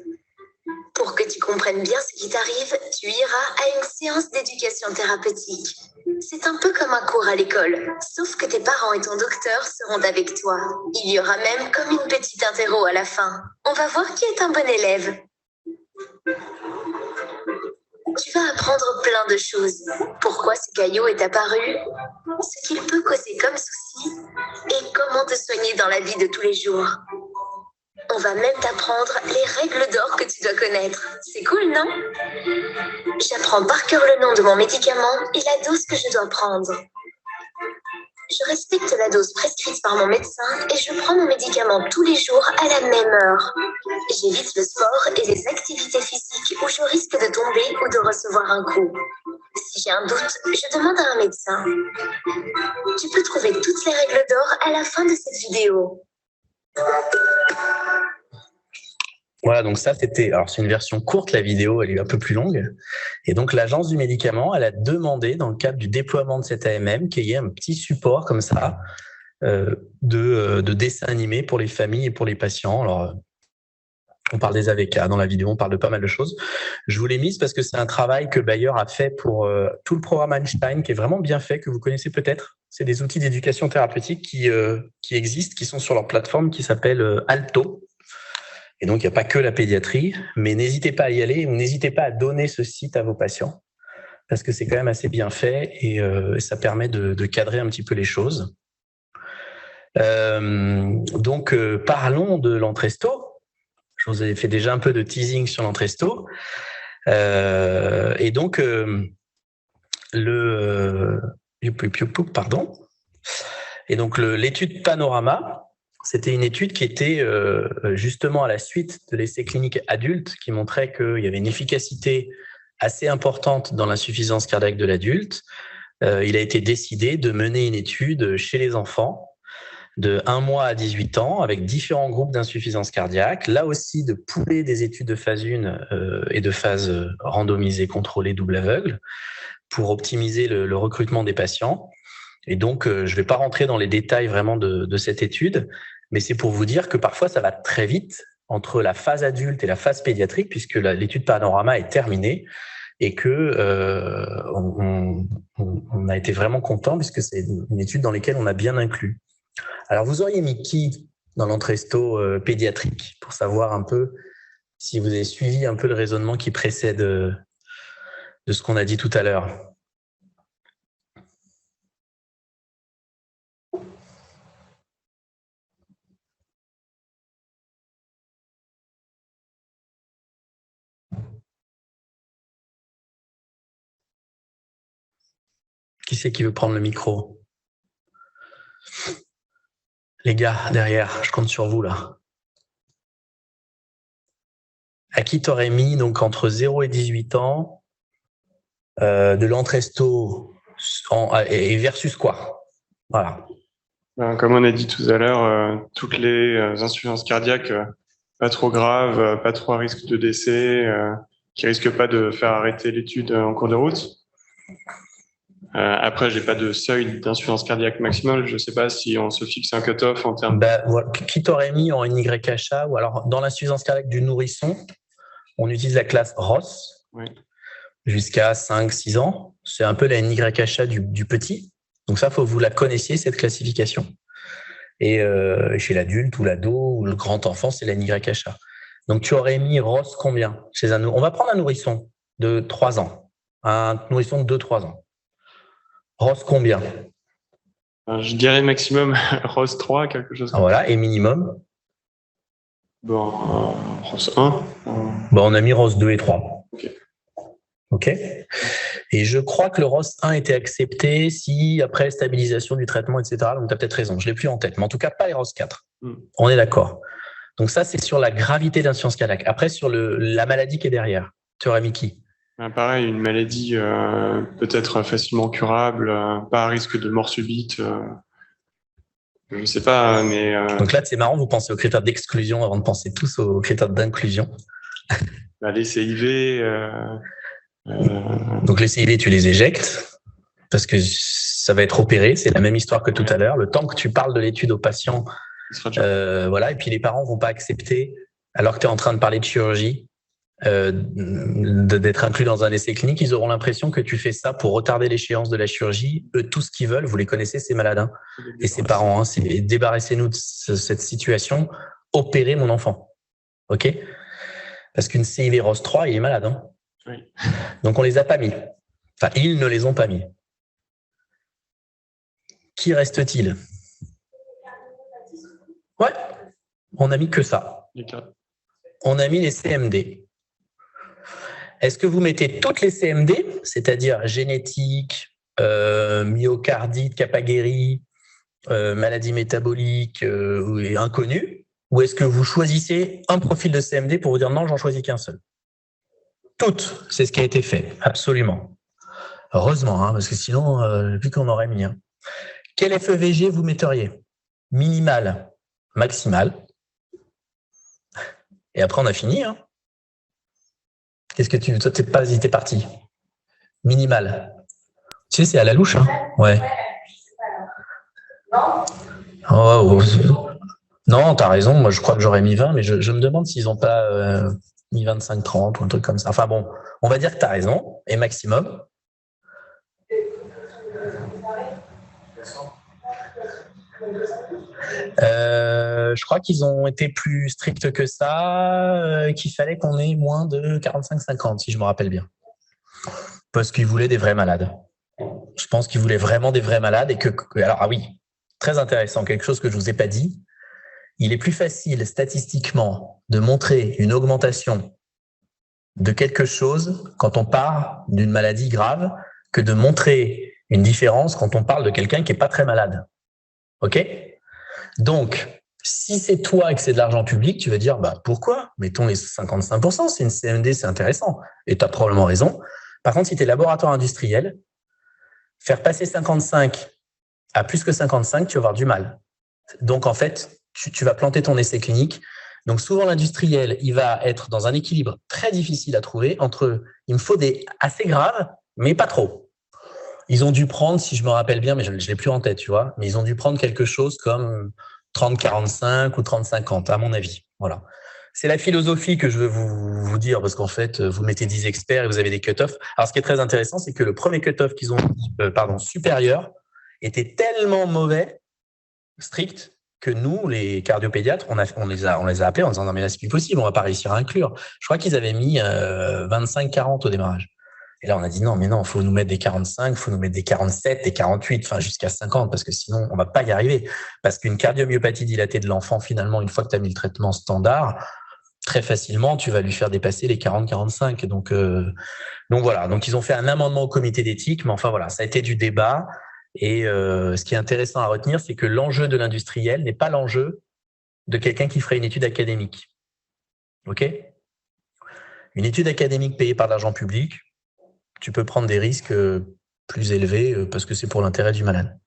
Pour que tu comprennes bien ce qui t'arrive, tu iras à une séance d'éducation thérapeutique. C'est un peu comme un cours à l'école, sauf que tes parents et ton docteur seront avec toi. Il y aura même comme une petite interro à la fin. On va voir qui est un bon élève. Tu vas apprendre plein de choses. Pourquoi ce caillot est apparu, ce qu'il peut causer comme souci et comment te soigner dans la vie de tous les jours. On va même t'apprendre les règles d'or que tu dois connaître. C'est cool, non? J'apprends par cœur le nom de mon médicament et la dose que je dois prendre. Je respecte la dose prescrite par mon médecin et je prends mon médicament tous les jours à la même heure. J'évite le sport et les activités physiques où je risque de tomber ou de recevoir un coup. Si j'ai un doute, je demande à un médecin. Tu peux trouver toutes les règles d'or à la fin de cette vidéo. Voilà, donc ça, c'était... Alors, c'est une version courte, la vidéo, elle est un peu plus longue. Et donc, l'agence du médicament, elle a demandé, dans le cadre du déploiement de cette AMM, qu'il y ait un petit support comme ça de dessins animés pour les familles et pour les patients. Alors, on parle des AVK dans la vidéo, on parle de pas mal de choses. Je vous l'ai mise parce que c'est un travail que Bayer a fait pour tout le programme Einstein, qui est vraiment bien fait, que vous connaissez peut-être. C'est des outils d'éducation thérapeutique qui existent, qui sont sur leur plateforme, qui s'appelle Alto. Et donc, il n'y a pas que la pédiatrie, mais n'hésitez pas à y aller ou n'hésitez pas à donner ce site à vos patients parce que c'est quand même assez bien fait et ça permet de cadrer un petit peu les choses. Donc, parlons de l'Entresto. Je vous ai fait déjà un peu de teasing sur l'Entresto. Et donc, pardon. Et donc, l'étude Panorama, c'était une étude qui était justement à la suite de l'essai clinique adulte qui montrait qu'il y avait une efficacité assez importante dans l'insuffisance cardiaque de l'adulte. Il a été décidé de mener une étude chez les enfants de 1 mois à 18 ans avec différents groupes d'insuffisance cardiaque. Là aussi, de pouler des études de phase 1 et de phase randomisée, contrôlée, double aveugle pour optimiser le recrutement des patients. Et donc, je ne vais pas rentrer dans les détails vraiment de cette étude, mais c'est pour vous dire que parfois, ça va très vite entre la phase adulte et la phase pédiatrique, puisque l'étude Panorama est terminée et que on a été vraiment content puisque c'est une étude dans laquelle on a bien inclus. Alors, vous auriez mis qui dans l'Entresto pédiatrique pour savoir un peu si vous avez suivi un peu le raisonnement qui précède de ce qu'on a dit tout à l'heure? Qui c'est qui veut prendre le micro? Les gars, derrière, je compte sur vous, là. À qui t'aurais mis, donc, entre 0 et 18 ans, de l'Entresto et versus quoi? Voilà. Comme on a dit tout à l'heure, toutes les insuffisances cardiaques pas trop graves, pas trop à risque de décès, qui risquent pas de faire arrêter l'étude en cours de route. Après, j'ai pas de seuil d'insuffisance cardiaque maximale. Je sais pas si on se fixe un cut-off en termes. Voilà. Qui t'aurait mis en NYHA ou alors dans l'insuffisance cardiaque du nourrisson, on utilise la classe Ross jusqu'à 5-6 ans. C'est un peu la NYHA du petit. Donc ça, faut que vous la connaissiez, cette classification. Et chez l'adulte ou l'ado ou le grand enfant, c'est la NYHA. Donc tu aurais mis Ross combien chez on va prendre un nourrisson de 3 ans. Un nourrisson de 2-3 ans. Ross combien? Je dirais maximum Ross 3, quelque chose comme ça. Voilà, et minimum? Bon, Ross 1. Bon, on a mis Ross 2 et 3. OK. Et je crois que le Ross 1 était accepté si, après stabilisation du traitement, etc. Donc, tu as peut-être raison, je ne l'ai plus en tête. Mais en tout cas, pas les Ross 4. On est d'accord. Donc, ça, c'est sur la gravité d'insuffisance cardiaque. Après, sur la maladie qui est derrière, tu aurais mis qui? Pareil, une maladie peut-être facilement curable, pas à risque de mort subite. Je ne sais pas, mais... Donc là, c'est marrant, vous pensez aux critères d'exclusion avant de penser tous aux critères d'inclusion. Les CIV... Donc les CIV, tu les éjectes. parce que ça va être opéré. C'est la même histoire que tout à l'heure. Le temps que tu parles de l'étude au patient, voilà. Et puis les parents vont pas accepter, alors que tu es en train de parler de chirurgie, d'être inclus dans un essai clinique. Ils auront l'impression que tu fais ça pour retarder l'échéance de la chirurgie. Eux, tout ce qu'ils veulent, vous les connaissez, ces malades, hein, et ces parents, hein, c'est débarrassez-nous de cette situation. Opérez mon enfant, ok? Parce qu'une CIV ROS 3, il est malade, hein. Oui. Donc on les a pas mis. Enfin, ils ne les ont pas mis. Qui reste-t-il? Ouais, on a mis que ça. On a mis les CMD. Est-ce que vous mettez toutes les CMD, c'est-à-dire génétique, myocardite, kappa guéri, maladie métabolique et inconnue, ou est-ce que vous choisissez un profil de CMD pour vous dire non, j'en choisis qu'un seul? Toutes, c'est ce qui a été fait, absolument. Heureusement, hein, parce que sinon, vu qu'on aurait mis. Hein. Quel FEVG vous metteriez? Minimal, maximal. Et après, on a fini. Hein. Qu'est-ce que tu... Toi, t'es parti. Minimal. Tu sais, c'est à la louche. Hein. Ouais. Oh, non, t'as raison. Moi, je crois que j'aurais mis 20, mais je me demande s'ils n'ont pas mis 25-30 ou un truc comme ça. Enfin bon, on va dire que t'as raison. Et maximum. Je crois qu'ils ont été plus stricts que ça, qu'il fallait qu'on ait moins de 45-50, si je me rappelle bien. Parce qu'ils voulaient des vrais malades. Je pense qu'ils voulaient vraiment des vrais malades et alors, ah oui, très intéressant, quelque chose que je vous ai pas dit. Il est plus facile statistiquement de montrer une augmentation de quelque chose quand on parle d'une maladie grave que de montrer une différence quand on parle de quelqu'un qui est pas très malade. OK? Donc, si c'est toi et que c'est de l'argent public, tu vas dire, bah, pourquoi? Mettons les 55%, c'est une CMD, c'est intéressant. Et tu as probablement raison. Par contre, si tu es laboratoire industriel, faire passer 55 à plus que 55, tu vas avoir du mal. Donc, en fait, tu vas planter ton essai clinique. Donc, souvent, l'industriel, il va être dans un équilibre très difficile à trouver entre, il me faut des assez graves, mais pas trop. Ils ont dû prendre, si je me rappelle bien, mais je ne l'ai plus en tête, tu vois, mais ils ont dû prendre quelque chose comme 30-45 ou 30-50, à mon avis. Voilà. C'est la philosophie que je veux vous dire, parce qu'en fait, vous mettez 10 experts et vous avez des cut-offs. Alors, ce qui est très intéressant, c'est que le premier cut-off qu'ils ont supérieur, était tellement mauvais, strict, que nous, les cardiopédiatres, on les a appelés en disant non, mais là, c'est plus possible, on va pas réussir à inclure. Je crois qu'ils avaient mis 25-40 au démarrage. Et là, on a dit non, mais non, il faut nous mettre des 45, il faut nous mettre des 47, des 48, enfin jusqu'à 50, parce que sinon, on va pas y arriver. Parce qu'une cardiomyopathie dilatée de l'enfant, finalement, une fois que tu as mis le traitement standard, très facilement, tu vas lui faire dépasser les 40-45. Donc voilà. Donc, ils ont fait un amendement au comité d'éthique, mais enfin voilà, ça a été du débat. Et ce qui est intéressant à retenir, c'est que l'enjeu de l'industriel n'est pas l'enjeu de quelqu'un qui ferait une étude académique. OK? Une étude académique payée par de l'argent public, tu peux prendre des risques plus élevés parce que c'est pour l'intérêt du malade.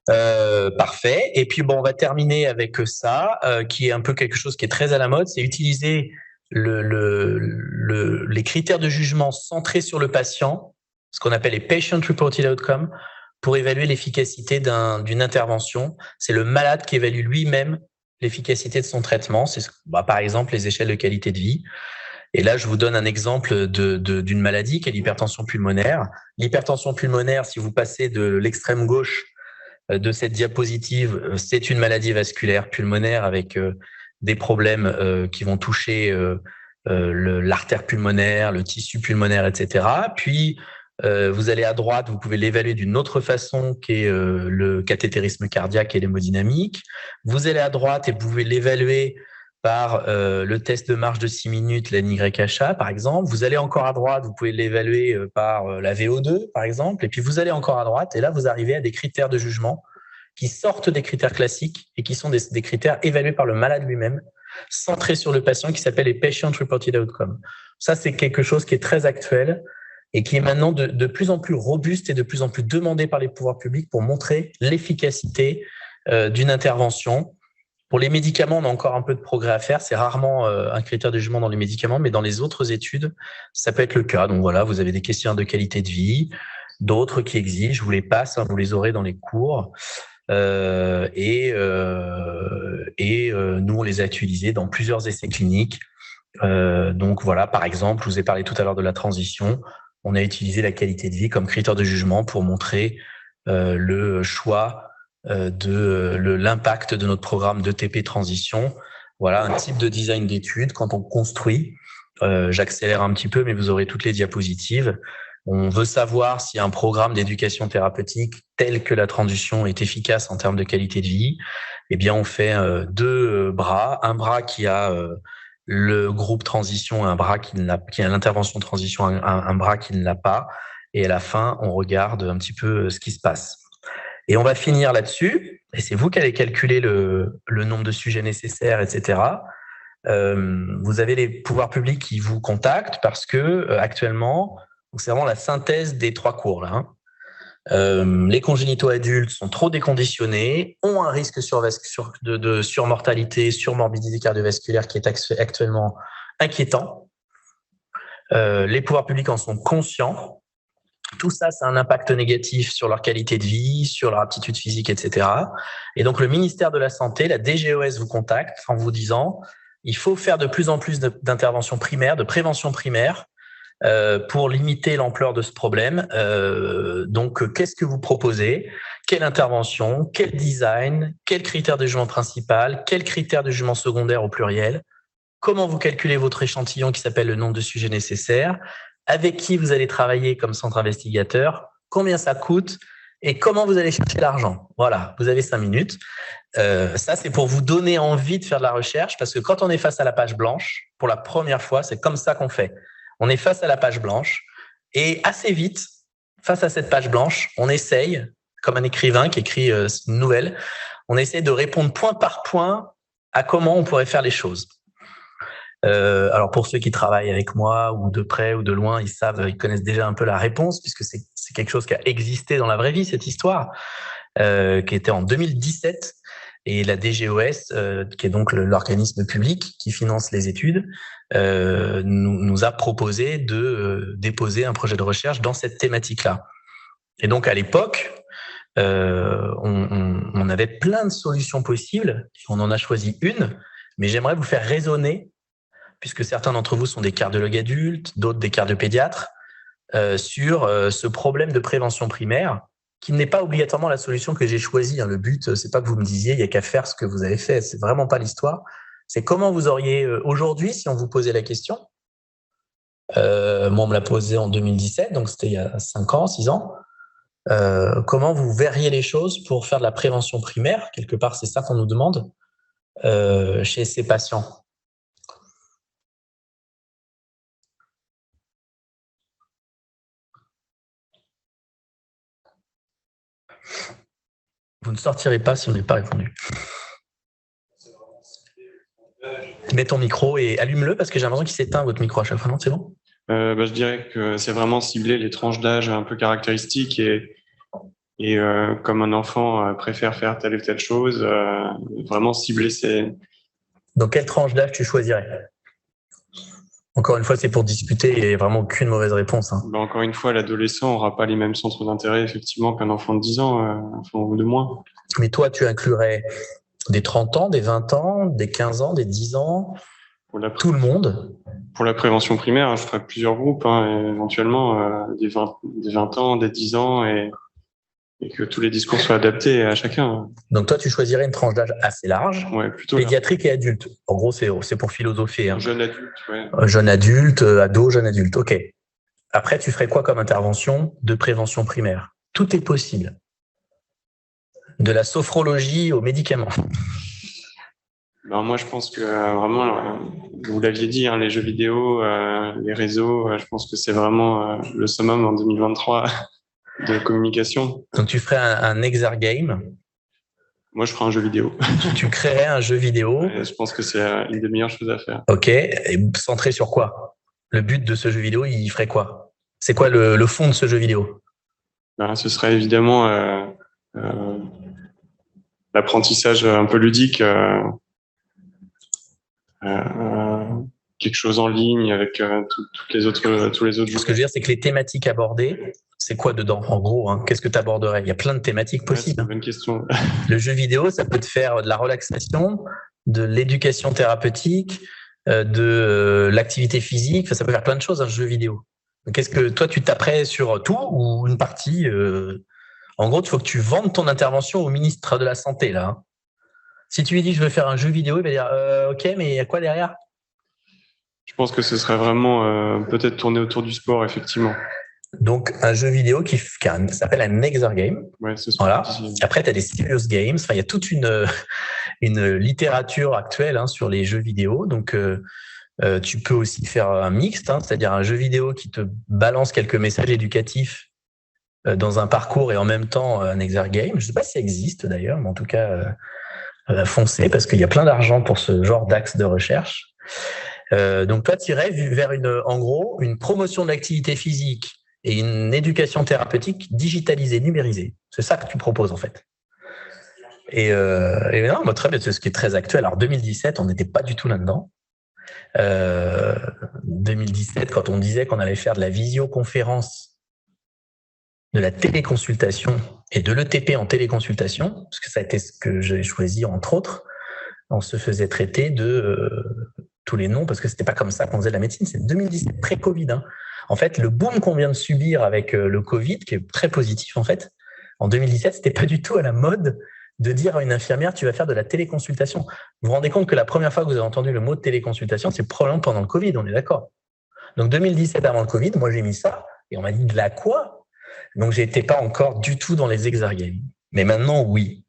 Parfait. Et puis bon, on va terminer avec ça, qui est un peu quelque chose qui est très à la mode, c'est utiliser les critères de jugement centrés sur le patient, ce qu'on appelle les patient reported outcomes, pour évaluer l'efficacité d'une intervention. C'est le malade qui évalue lui-même l'efficacité de son traitement. C'est par exemple les échelles de qualité de vie. Et là, je vous donne un exemple d'une maladie qui est l'hypertension pulmonaire. L'hypertension pulmonaire, si vous passez de l'extrême gauche de cette diapositive, c'est une maladie vasculaire pulmonaire avec des problèmes qui vont toucher l'artère pulmonaire, le tissu pulmonaire, etc. Puis, vous allez à droite, vous pouvez l'évaluer d'une autre façon qui est le cathétérisme cardiaque et l'hémodynamique. Vous allez à droite et vous pouvez l'évaluer par le test de marche de 6 minutes, la NYHA, par exemple. Vous allez encore à droite, vous pouvez l'évaluer par la VO2, par exemple. Et puis, vous allez encore à droite et là, vous arrivez à des critères de jugement qui sortent des critères classiques et qui sont des critères évalués par le malade lui-même, centrés sur le patient, qui s'appellent les Patient Reported Outcomes. Ça, c'est quelque chose qui est très actuel et qui est maintenant de plus en plus robuste et de plus en plus demandé par les pouvoirs publics pour montrer l'efficacité d'une intervention. Pour les médicaments, on a encore un peu de progrès à faire. C'est rarement un critère de jugement dans les médicaments, mais dans les autres études, ça peut être le cas. Donc voilà, vous avez des questionnaires de qualité de vie. d'autres qui exigent, je vous les passe, vous les aurez dans les cours. Nous, on les a utilisés dans plusieurs essais cliniques. Donc voilà, par exemple, je vous ai parlé tout à l'heure de la transition. On a utilisé la qualité de vie comme critère de jugement pour montrer le choix l'impact de notre programme d'ETP transition. Voilà un type de design d'étude quand on construit. J'accélère un petit peu, mais vous aurez toutes les diapositives. On veut savoir si un programme d'éducation thérapeutique tel que la transition est efficace en termes de qualité de vie. Eh bien, on fait deux bras. Un bras qui a le groupe transition, un bras qui a l'intervention transition, un bras qui ne l'a pas. Et à la fin, on regarde un petit peu ce qui se passe. Et on va finir là-dessus. Et c'est vous qui allez calculer le nombre de sujets nécessaires, etc. Vous avez les pouvoirs publics qui vous contactent parce que actuellement, c'est vraiment la synthèse des 3 cours là. Les congénitaux adultes sont trop déconditionnés, ont un risque de surmortalité, surmorbidité cardiovasculaire qui est actuellement inquiétant. Les pouvoirs publics en sont conscients. Tout ça, c'est un impact négatif sur leur qualité de vie, sur leur aptitude physique, etc. Et donc, le ministère de la Santé, la DGOS vous contacte en vous disant il faut faire de plus en plus d'interventions primaires, de prévention primaire pour limiter l'ampleur de ce problème. Donc, qu'est-ce que vous proposez? Quelle intervention? Quel design? Quel critère de jugement principal? Quel critère de jugement secondaire au pluriel? Comment vous calculez votre échantillon qui s'appelle le nombre de sujets nécessaires? Avec qui vous allez travailler comme centre investigateur? Combien ça coûte? Et comment vous allez chercher l'argent? Voilà, vous avez 5 minutes. Ça, c'est pour vous donner envie de faire de la recherche, parce que quand on est face à la page blanche, pour la première fois, c'est comme ça qu'on fait. On est face à la page blanche et assez vite, face à cette page blanche, on essaye, comme un écrivain qui écrit une nouvelle, on essaie de répondre point par point à comment on pourrait faire les choses. Alors pour ceux qui travaillent avec moi ou de près ou de loin, ils connaissent déjà un peu la réponse puisque c'est quelque chose qui a existé dans la vraie vie, cette histoire, qui était en 2017. Et la DGOS, qui est donc l'organisme public qui finance les études, nous a proposé de déposer un projet de recherche dans cette thématique-là. Et donc à l'époque, on avait plein de solutions possibles. On en a choisi une, mais j'aimerais vous faire raisonner, puisque certains d'entre vous sont des cardiologues adultes, d'autres des cardiopédiatres, sur ce problème de prévention primaire, qui n'est pas obligatoirement la solution que j'ai choisie. Le but, c'est pas que vous me disiez, il n'y a qu'à faire ce que vous avez fait. C'est vraiment pas l'histoire. C'est comment vous auriez, aujourd'hui, si on vous posait la question, moi, on me l'a posé en 2017, donc c'était il y a 5 ans, 6 ans, comment vous verriez les choses pour faire de la prévention primaire, quelque part, c'est ça qu'on nous demande, chez ces patients. Vous ne sortirez pas si on n'est pas répondu. Mets ton micro et allume-le parce que j'ai l'impression qu'il s'éteint votre micro à chaque fois. Non, c'est bon? Je dirais que c'est vraiment cibler les tranches d'âge un peu caractéristiques et comme un enfant préfère faire telle ou telle chose, vraiment cibler ces... Donc, quelle tranche d'âge tu choisirais? Encore une fois, c'est pour discuter, il n'y a vraiment aucune mauvaise réponse. Encore une fois, l'adolescent n'aura pas les mêmes centres d'intérêt, effectivement, qu'un enfant de 10 ans, un enfant de moins. Mais toi, tu inclurais des 30 ans, des 20 ans, des 15 ans, des 10 ans, tout le monde? Pour la prévention primaire, je ferais plusieurs groupes, éventuellement, des 20 ans, des 10 ans, et que tous les discours soient adaptés à chacun. Donc toi, tu choisirais une tranche d'âge assez large, ouais, plutôt pédiatrique et adulte. En gros, c'est pour philosopher. Jeune adulte, ouais. Jeune adulte, ado, jeune adulte, ok. Après, tu ferais quoi comme intervention de prévention primaire? Tout est possible. De la sophrologie aux médicaments. Moi, je pense que vraiment, vous l'aviez dit, les jeux vidéo, les réseaux, je pense que c'est vraiment le summum en 2023 de communication. Donc, tu ferais un exergame. Moi, je ferais un jeu vidéo. Tu créerais un jeu vidéo. Je pense que c'est une des meilleures choses à faire. Ok. Et centré sur quoi? Le but de ce jeu vidéo, il ferait quoi? C'est quoi le fond de ce jeu vidéo? Ce serait évidemment l'apprentissage un peu ludique. Quelque chose en ligne avec tous les autres jeux. Ce que je veux dire, c'est que les thématiques abordées c'est quoi dedans, en gros, hein? Qu'est-ce que tu aborderais? Il y a plein de thématiques possibles. C'est une bonne question. Le jeu vidéo, ça peut te faire de la relaxation, de l'éducation thérapeutique, de l'activité physique. Ça peut faire plein de choses, un jeu vidéo. Qu'est-ce que toi, tu taperais sur tout ou une partie En gros, il faut que tu vendes ton intervention au ministre de la Santé, là. Hein. Si tu lui dis, je veux faire un jeu vidéo, il va dire, OK, mais il y a quoi derrière? Je pense que ce serait vraiment peut-être tourné autour du sport, effectivement. Donc, un jeu vidéo qui s'appelle un exergame. Ouais, c'est voilà. Après, tu as des serious games. Enfin, il y a toute une littérature actuelle sur les jeux vidéo. Donc, tu peux aussi faire un mixte, c'est-à-dire un jeu vidéo qui te balance quelques messages éducatifs dans un parcours et en même temps un exergame. Je ne sais pas si ça existe d'ailleurs, mais en tout cas, foncez parce qu'il y a plein d'argent pour ce genre d'axe de recherche. Donc, toi, tu irais vers en gros, une promotion de l'activité physique et une éducation thérapeutique digitalisée, numérisée. C'est ça que tu proposes, en fait. Et non, bah, très bien, c'est ce qui est très actuel. Alors, 2017, on n'était pas du tout là-dedans. 2017, quand on disait qu'on allait faire de la visioconférence, de la téléconsultation et de l'ETP en téléconsultation, parce que ça a été ce que j'ai choisi, entre autres, on se faisait traiter de tous les noms, parce que c'était pas comme ça qu'on faisait de la médecine. C'est 2017, pré-Covid. Hein. En fait, le boom qu'on vient de subir avec le Covid, qui est très positif en fait, en 2017, c'était pas du tout à la mode de dire à une infirmière, tu vas faire de la téléconsultation. Vous vous rendez compte que la première fois que vous avez entendu le mot de téléconsultation, c'est probablement pendant le Covid, on est d'accord. Donc 2017, avant le Covid, moi j'ai mis ça, et on m'a dit de la quoi? Donc j'étais pas encore du tout dans les exergames. Mais maintenant, oui.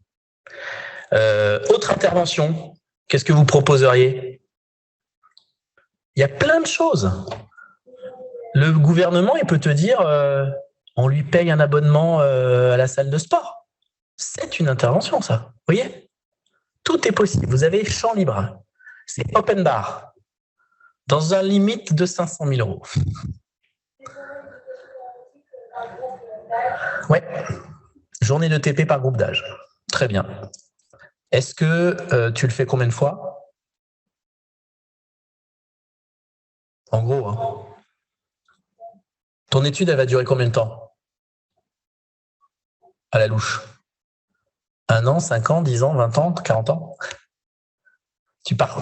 Autre intervention, qu'est-ce que vous proposeriez? Il y a plein de choses. Le gouvernement, il peut te dire, on lui paye un abonnement à la salle de sport. C'est une intervention, ça. Vous voyez? Tout est possible. Vous avez champ libre. C'est open bar. Dans un limite de 500 000 euros. Ouais. Journée de TP par groupe d'âge. Très bien. Est-ce que tu le fais combien de fois? En gros, hein. Ton étude, elle va durer combien de temps? À la louche. 1 an, 5 ans, 10 ans, 20 ans, 40 ans?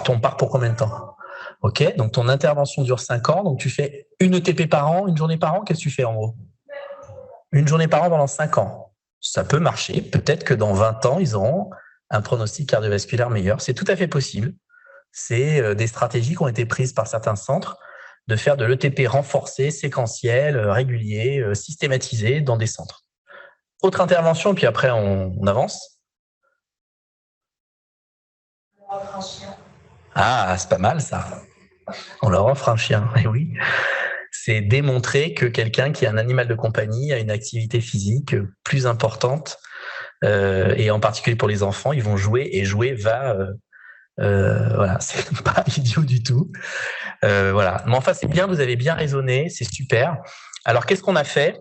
On part pour combien de temps? OK, donc ton intervention dure 5 ans, donc tu fais une ETP par an, une journée par an, qu'est-ce que tu fais en gros? Une journée par an pendant 5 ans. Ça peut marcher, peut-être que dans 20 ans, ils auront un pronostic cardiovasculaire meilleur. C'est tout à fait possible. C'est des stratégies qui ont été prises par certains centres de faire de l'ETP renforcé, séquentiel, régulier, systématisé dans des centres. Autre intervention, puis après on avance. On leur offre un chien. Ah, c'est pas mal ça. On leur offre un chien, et oui. C'est démontrer que quelqu'un qui a un animal de compagnie a une activité physique plus importante, et en particulier pour les enfants, ils vont jouer, et jouer va... voilà, c'est pas idiot du tout. Voilà. Mais enfin, c'est bien, vous avez bien raisonné, c'est super. Alors, qu'est-ce qu'on a fait?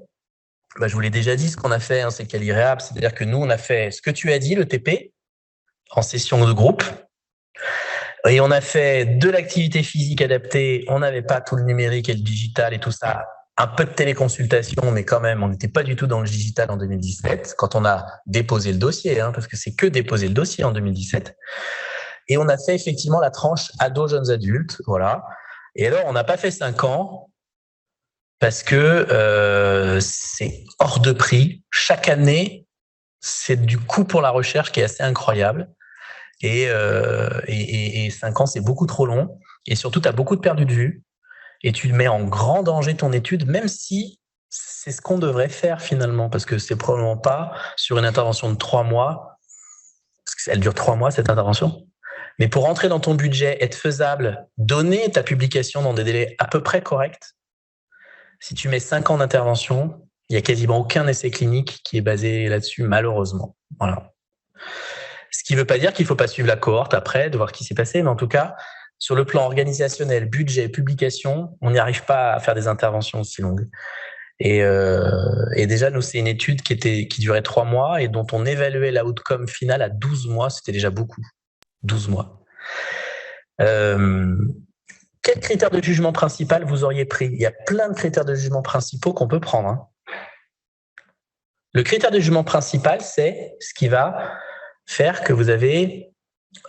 Je vous l'ai déjà dit, ce qu'on a fait, c'est CaliRehab, c'est-à-dire que nous, on a fait ce que tu as dit, le TP, en session de groupe. Et on a fait de l'activité physique adaptée, on n'avait pas tout le numérique et le digital et tout ça, un peu de téléconsultation, mais quand même, on n'était pas du tout dans le digital en 2017, quand on a déposé le dossier, parce que c'est que déposer le dossier en 2017. Et on a fait effectivement la tranche ados, jeunes adultes, voilà. Et alors, on n'a pas fait 5 ans parce que c'est hors de prix. Chaque année, c'est du coût pour la recherche qui est assez incroyable. Et 5 ans, c'est beaucoup trop long. Et surtout, tu as beaucoup de perdu de vue. Et tu mets en grand danger ton étude, même si c'est ce qu'on devrait faire finalement, parce que c'est probablement pas sur une intervention de 3 mois, parce qu'elle dure 3 mois, cette intervention. Mais pour rentrer dans ton budget, être faisable, donner ta publication dans des délais à peu près corrects, si tu mets 5 ans d'intervention, il n'y a quasiment aucun essai clinique qui est basé là-dessus, malheureusement. Voilà. Ce qui ne veut pas dire qu'il ne faut pas suivre la cohorte après, de voir ce qui s'est passé, mais en tout cas, sur le plan organisationnel, budget, publication, on n'y arrive pas à faire des interventions aussi longues. Et déjà, nous, c'est une étude qui durait 3 mois et dont on évaluait l'outcome final à 12 mois. C'était déjà beaucoup. 12 mois. Quel critère de jugement principal vous auriez pris? Il y a plein de critères de jugement principaux qu'on peut prendre. Le critère de jugement principal, c'est ce qui va faire que vous avez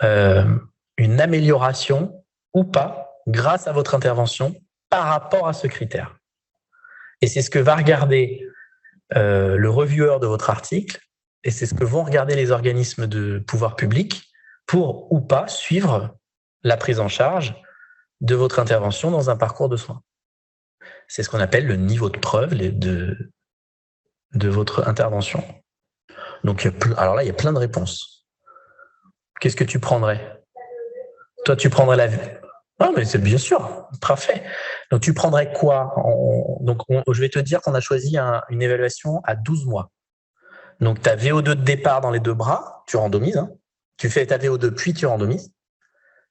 une amélioration ou pas grâce à votre intervention par rapport à ce critère. Et c'est ce que va regarder le reviewer de votre article et c'est ce que vont regarder les organismes de pouvoir public pour ou pas suivre la prise en charge de votre intervention dans un parcours de soins. C'est ce qu'on appelle le niveau de preuve de votre intervention. Donc, alors là, il y a plein de réponses. Qu'est-ce que tu prendrais? Toi, tu prendrais la... Non, mais c'est bien sûr, parfait. Donc, tu prendrais quoi? Je vais te dire qu'on a choisi une évaluation à 12 mois. Donc, ta VO2 de départ dans les 2 bras, tu randomises. Hein. Tu fais ta VO2, puis tu randomises.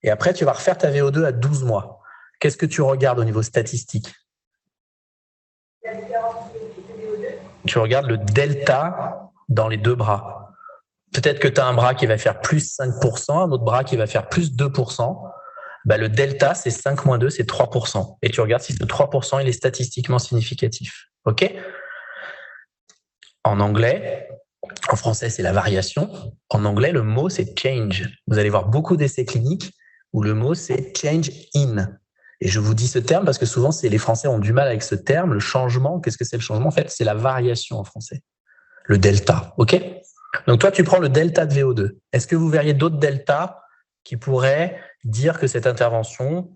Et après, tu vas refaire ta VO2 à 12 mois. Qu'est-ce que tu regardes au niveau statistique? Tu regardes le delta dans les 2 bras. Peut-être que tu as un bras qui va faire plus 5%, un autre bras qui va faire plus 2%. Bah, le delta, c'est 5 moins 2, c'est 3%. Et tu regardes si ce 3%, il est statistiquement significatif. OK? En anglais, en français, c'est la variation. En anglais, le mot, c'est change. Vous allez voir beaucoup d'essais cliniques où le mot, c'est change in. Et je vous dis ce terme parce que souvent, les Français ont du mal avec ce terme. Le changement, qu'est-ce que c'est le changement? En fait, c'est la variation en français. Le delta, OK? Donc, toi, tu prends le delta de VO2. Est-ce que vous verriez d'autres deltas qui pourraient dire que cette intervention,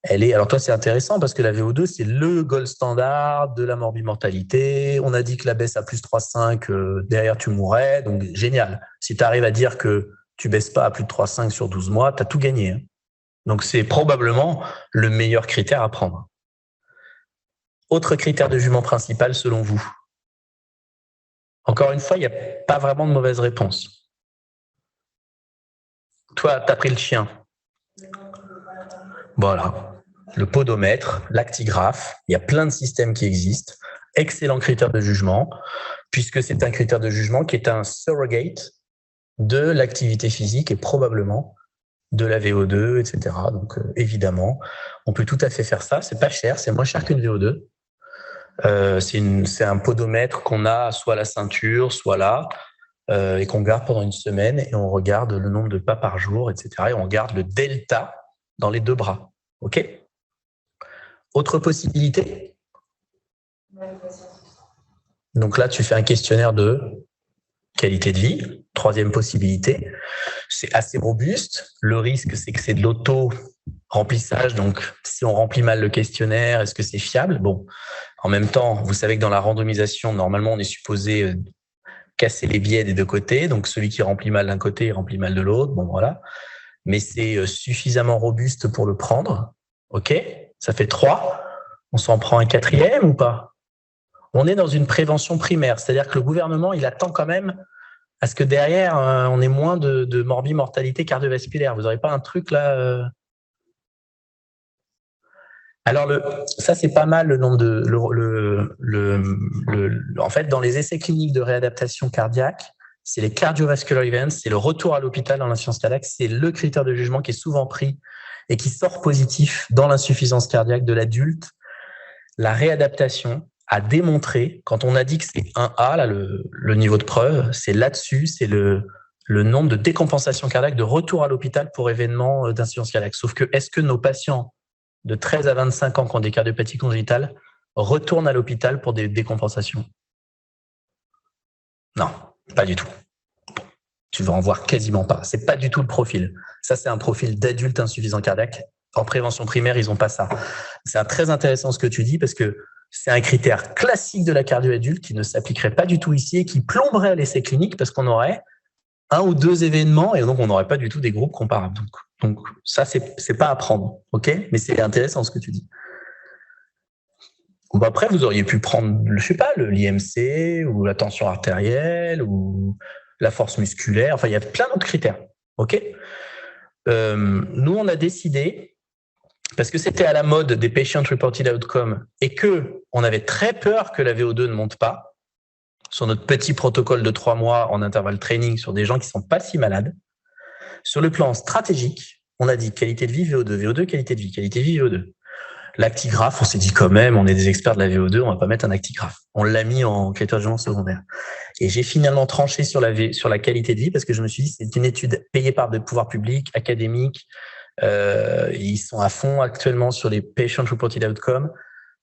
elle est... Alors, toi, c'est intéressant parce que la VO2, c'est le gold standard de la morbimortalité. On a dit que la baisse à plus 3,5, derrière, tu mourrais. Donc, génial. Si tu arrives à dire que tu baisses pas à plus de 3,5 sur 12 mois, tu as tout gagné. Hein. Donc, c'est probablement le meilleur critère à prendre. Autre critère de jugement principal, selon vous? Encore une fois, il n'y a pas vraiment de mauvaise réponse. Toi, tu as pris le chien. Voilà. Le podomètre, l'actigraphe, il y a plein de systèmes qui existent. Excellent critère de jugement, puisque c'est un critère de jugement qui est un surrogate de l'activité physique et probablement de la VO2, etc. Donc, évidemment, on peut tout à fait faire ça. C'est pas cher, c'est moins cher qu'une VO2. C'est un podomètre qu'on a soit à la ceinture, soit là, et qu'on garde pendant une semaine et on regarde le nombre de pas par jour, etc. Et on regarde le delta dans les 2 bras. OK? Autre possibilité? Donc là, tu fais un questionnaire de qualité de vie. 3e possibilité. C'est assez robuste. Le risque, c'est que c'est de l'auto-remplissage. Donc, si on remplit mal le questionnaire, est-ce que c'est fiable? Bon, en même temps, vous savez que dans la randomisation, normalement, on est supposé casser les biais des 2 côtés. Donc, celui qui remplit mal d'un côté, il remplit mal de l'autre. Bon, voilà. Mais c'est suffisamment robuste pour le prendre. OK? Ça fait 3. On s'en prend un 4e ou pas? On est dans une prévention primaire. C'est-à-dire que le gouvernement, il attend quand même à ce que derrière, on ait moins de morbimortalité cardiovasculaire. Vous n'aurez pas un truc là Alors, ça, c'est pas mal le nombre de... en fait, dans les essais cliniques de réadaptation cardiaque, c'est les cardiovascular events, c'est le retour à l'hôpital dans l'insuffisance cardiaque, c'est le critère de jugement qui est souvent pris et qui sort positif dans l'insuffisance cardiaque de l'adulte. La réadaptation a démontré, quand on a dit que c'est 1A, là, le niveau de preuve, c'est là-dessus, c'est le nombre de décompensations cardiaques, de retour à l'hôpital pour événements d'insuffisance cardiaque. Sauf que, est-ce que nos patients de 13 à 25 ans qui ont des cardiopathies congénitales retournent à l'hôpital pour des décompensations? Non, pas du tout. Tu vas en voir quasiment pas. C'est pas du tout le profil. Ça, c'est un profil d'adulte insuffisant cardiaque. En prévention primaire, ils n'ont pas ça. C'est très intéressant ce que tu dis parce que c'est un critère classique de la cardio adulte qui ne s'appliquerait pas du tout ici et qui plomberait l'essai clinique parce qu'on aurait 1 ou 2 événements et donc on n'aurait pas du tout des groupes comparables. Donc ça, c'est pas à prendre, ok? Mais c'est intéressant ce que tu dis. Bon, après, vous auriez pu prendre, je sais pas, l'IMC ou la tension artérielle ou la force musculaire. Enfin, il y a plein d'autres critères, ok? Nous, on a décidé, parce que c'était à la mode des patient reported outcomes et que on avait très peur que la VO2 ne monte pas sur notre petit protocole de 3 mois en intervalle training sur des gens qui sont pas si malades. Sur le plan stratégique, on a dit qualité de vie, VO2, VO2, qualité de vie, VO2. L'actigraphe, on s'est dit quand même, on est des experts de la VO2, on va pas mettre un actigraphe. On l'a mis en critère de jugement secondaire. Et j'ai finalement tranché sur la qualité de vie parce que je me suis dit, c'est une étude payée par des pouvoirs publics, académiques. Ils sont à fond actuellement sur les patient reported outcomes.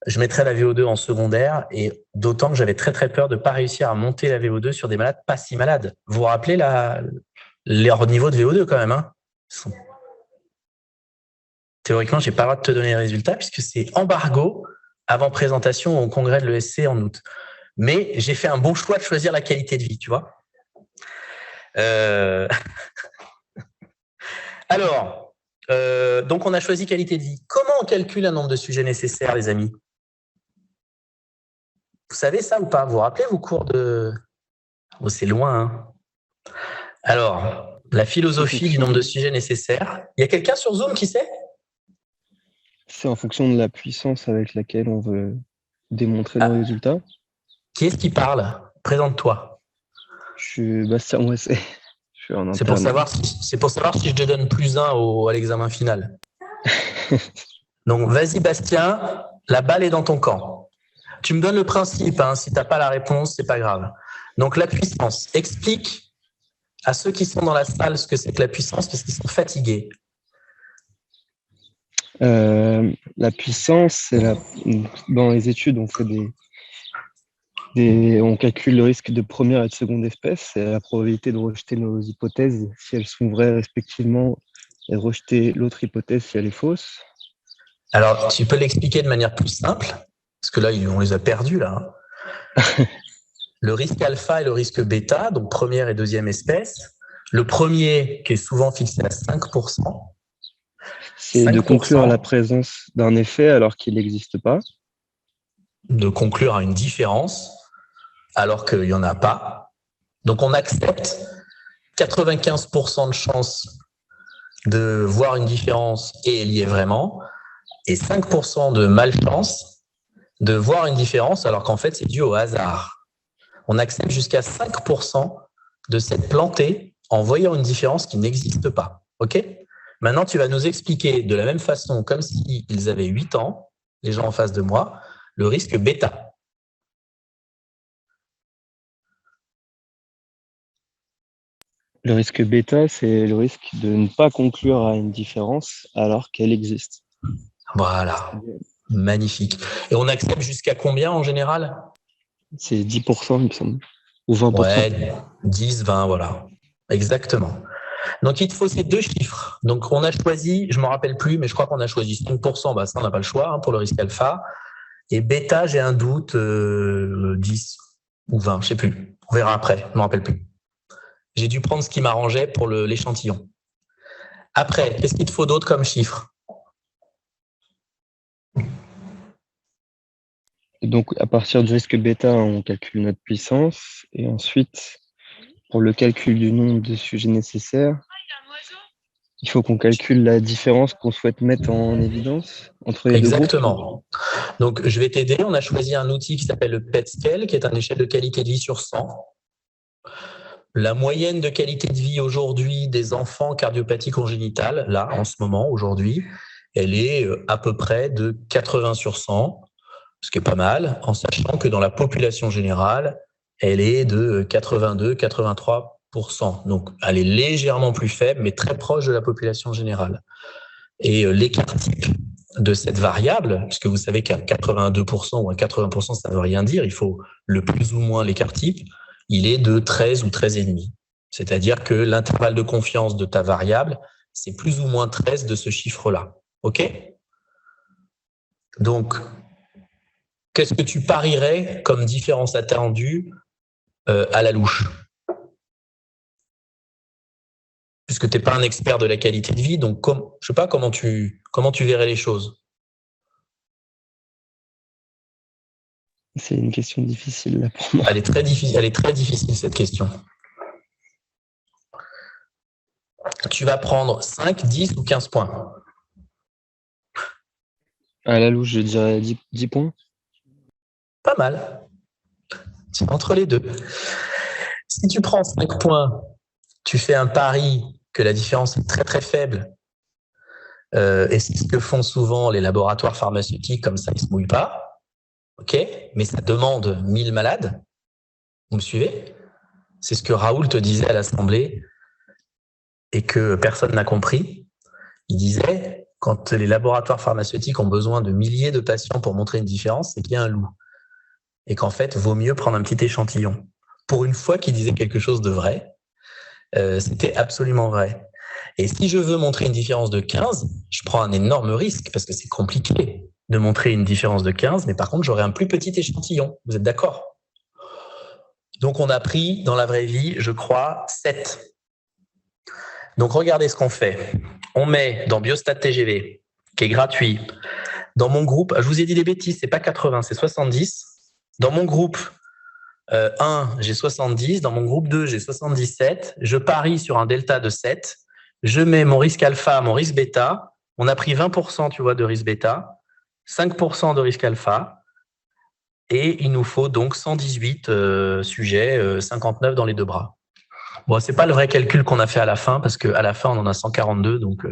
Je mettrais la VO2 en secondaire et d'autant que j'avais très très peur de pas réussir à monter la VO2 sur des malades pas si malades. Vous vous rappelez leur niveau de VO2 quand même, hein? Théoriquement, j'ai pas le droit de te donner les résultats puisque c'est embargo avant présentation au congrès de l'ESC en août. Mais j'ai fait un bon choix de choisir la qualité de vie, tu vois. Alors, donc on a choisi qualité de vie. Comment on calcule un nombre de sujets nécessaires, les amis? Vous savez ça ou pas? Vous vous rappelez vos cours de... Oh, c'est loin, hein. Alors, la philosophie du nombre de sujets nécessaires. Il y a quelqu'un sur Zoom qui sait? C'est en fonction de la puissance avec laquelle on veut démontrer le résultat. Qui est-ce qui parle? Présente-toi. Je suis Bastien Moisset. C'est pour savoir si je te donne +1 à l'examen final. Donc, vas-y, Bastien, la balle est dans ton camp. Tu me donnes le principe, hein, si tu n'as pas la réponse, c'est pas grave. Donc, la puissance. Explique à ceux qui sont dans la salle ce que c'est que la puissance parce qu'ils sont fatigués. La puissance, c'est dans les études, on fait on calcule le risque de première et de seconde espèce et la probabilité de rejeter nos hypothèses si elles sont vraies respectivement et de rejeter l'autre hypothèse si elle est fausse. Alors, tu peux l'expliquer de manière plus simple parce que là, on les a perdus là. Le risque alpha et le risque bêta, donc première et deuxième espèce. Le premier, qui est souvent fixé à 5%. C'est 5%. De conclure à la présence d'un effet alors qu'il n'existe pas. De conclure à une différence alors qu'il n'y en a pas. Donc, on accepte 95% de chances de voir une différence et elle y est vraiment, et 5% de malchance de voir une différence alors qu'en fait, c'est dû au hasard. On accepte jusqu'à 5% de s'être planté en voyant une différence qui n'existe pas. OK ? Maintenant, tu vas nous expliquer de la même façon, comme s'ils avaient 8 ans, les gens en face de moi, le risque bêta. Le risque bêta, c'est le risque de ne pas conclure à une différence alors qu'elle existe. Voilà, magnifique. Et on accepte jusqu'à combien en général? C'est 10%, il me semble, ou 20%. Ouais, 10, 20, voilà, exactement. Donc, il te faut ces deux chiffres. Donc, on a choisi, je ne me rappelle plus, mais je crois qu'on a choisi 5%, bah, ça, on n'a pas le choix pour le risque alpha. Et bêta, j'ai un doute, 10 ou 20, je ne sais plus. On verra après, je ne me rappelle plus. J'ai dû prendre ce qui m'arrangeait pour l'échantillon. Après, qu'est-ce qu'il te faut d'autre comme chiffre? Et donc, à partir du risque bêta, on calcule notre puissance. Et ensuite, pour le calcul du nombre de sujets nécessaires, il faut qu'on calcule la différence qu'on souhaite mettre en évidence entre les deux groupes. Exactement. Donc, je vais t'aider. On a choisi un outil qui s'appelle le PET Scale, qui est une échelle de qualité de vie sur 100. La moyenne de qualité de vie aujourd'hui des enfants cardiopathie congénitale, là, en ce moment, aujourd'hui, elle est à peu près de 80 sur 100, ce qui est pas mal, en sachant que dans la population générale, elle est de 82-83%. Donc, elle est légèrement plus faible, mais très proche de la population générale. Et l'écart type de cette variable, puisque vous savez qu'à 82% ou à 80%, ça ne veut rien dire, il faut le plus ou moins l'écart type, il est de 13 ou 13,5. C'est-à-dire que l'intervalle de confiance de ta variable, c'est plus ou moins 13 de ce chiffre-là. OK? Donc, qu'est-ce que tu parierais comme différence attendue à la louche? Puisque tu n'es pas un expert de la qualité de vie, donc je ne sais pas comment tu verrais les choses. C'est une question difficile là pour moi. Elle est très difficile cette question. Tu vas prendre 5, 10 ou 15 points. À la louche, je dirais 10 points. Pas mal. C'est entre les deux. Si tu prends 5 points, tu fais un pari que la différence est très très faible Et c'est ce que font souvent les laboratoires pharmaceutiques, comme ça, ils se mouillent pas. OK, mais ça demande 1000 malades. Vous me suivez? C'est ce que Raoul te disait à l'Assemblée et que personne n'a compris. Il disait, quand les laboratoires pharmaceutiques ont besoin de milliers de patients pour montrer une différence, c'est qu'il y a un loup. Et qu'en fait, vaut mieux prendre un petit échantillon. Pour une fois qu'il disait quelque chose de vrai, c'était absolument vrai. Et si je veux montrer une différence de 15, je prends un énorme risque parce que c'est compliqué de montrer une différence de 15, mais par contre, j'aurai un plus petit échantillon. Vous êtes d'accord? Donc, on a pris dans la vraie vie, je crois, 7. Donc, regardez ce qu'on fait. On met dans Biostat TGV, qui est gratuit. Dans mon groupe, je vous ai dit des bêtises, c'est pas 80, c'est 70. Dans mon groupe 1, j'ai 70. Dans mon groupe 2, j'ai 77. Je parie sur un delta de 7. Je mets mon risque alpha, mon risque bêta. On a pris 20%, tu vois, de risque bêta, 5% de risque alpha. Et il nous faut donc 118 sujets, 59 dans les deux bras. Bon, c'est pas le vrai calcul qu'on a fait à la fin, parce qu'à la fin, on en a 142. Donc,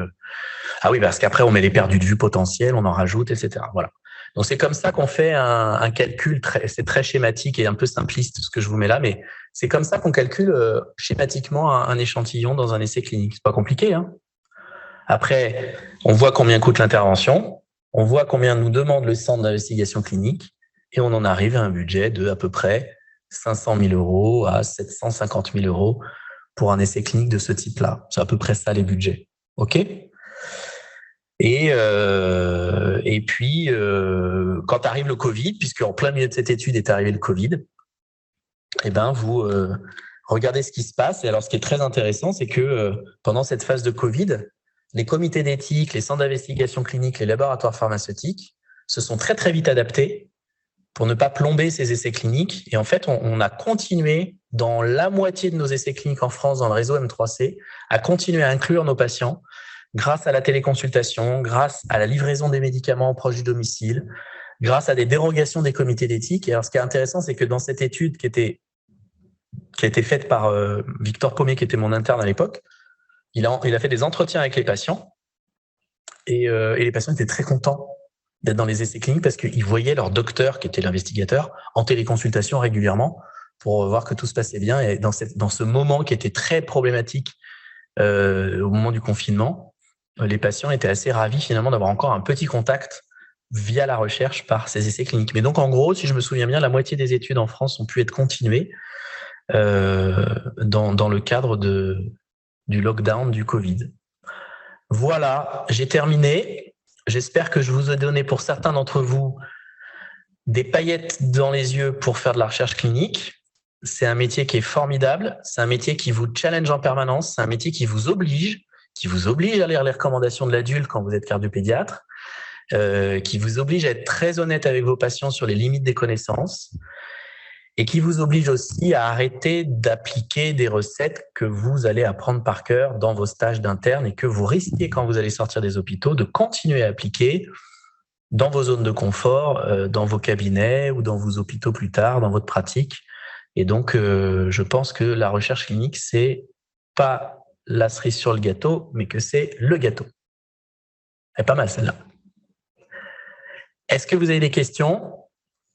ah oui, parce qu'après, on met les perdus de vue potentiels, on en rajoute, etc. Voilà. Donc, c'est comme ça qu'on fait un calcul. C'est très schématique et un peu simpliste ce que je vous mets là, mais c'est comme ça qu'on calcule schématiquement un échantillon dans un essai clinique. C'est pas compliqué, hein. Après, on voit combien coûte l'intervention, on voit combien nous demande le centre d'investigation clinique, et on en arrive à un budget de à peu près 500 000 € à 750 000 € pour un essai clinique de ce type-là. C'est à peu près ça les budgets. OK ? Et puis, quand arrive le Covid, puisque en plein milieu de cette étude est arrivé le Covid, eh ben, vous regardez ce qui se passe. Et alors, ce qui est très intéressant, c'est que pendant cette phase de Covid, les comités d'éthique, les centres d'investigation clinique, les laboratoires pharmaceutiques se sont très, très vite adaptés pour ne pas plomber ces essais cliniques. Et en fait, on a continué, dans la moitié de nos essais cliniques en France, dans le réseau M3C, à continuer à inclure nos patients grâce à la téléconsultation, grâce à la livraison des médicaments proche du domicile, grâce à des dérogations des comités d'éthique. Et alors, ce qui est intéressant, c'est que dans cette étude qui a été faite par Victor Pommier, qui était mon interne à l'époque, il a fait des entretiens avec les patients et les patients étaient très contents d'être dans les essais cliniques parce qu'ils voyaient leur docteur, qui était l'investigateur, en téléconsultation régulièrement pour voir que tout se passait bien. Et dans ce moment qui était très problématique au moment du confinement, les patients étaient assez ravis finalement d'avoir encore un petit contact via la recherche par ces essais cliniques. Mais donc en gros, si je me souviens bien, la moitié des études en France ont pu être continuées dans le cadre du lockdown du Covid. Voilà, j'ai terminé. J'espère que je vous ai donné pour certains d'entre vous des paillettes dans les yeux pour faire de la recherche clinique. C'est un métier qui est formidable. C'est un métier qui vous challenge en permanence. C'est un métier qui vous oblige à lire les recommandations de l'adulte quand vous êtes cardiopédiatre, qui vous oblige à être très honnête avec vos patients sur les limites des connaissances et qui vous oblige aussi à arrêter d'appliquer des recettes que vous allez apprendre par cœur dans vos stages d'interne et que vous risquez, quand vous allez sortir des hôpitaux, de continuer à appliquer dans vos zones de confort, dans vos cabinets ou dans vos hôpitaux plus tard, dans votre pratique. Et donc, je pense que la recherche clinique, c'est pas la cerise sur le gâteau, mais que c'est le gâteau. Elle est pas mal, celle-là. Est-ce que vous avez des questions ?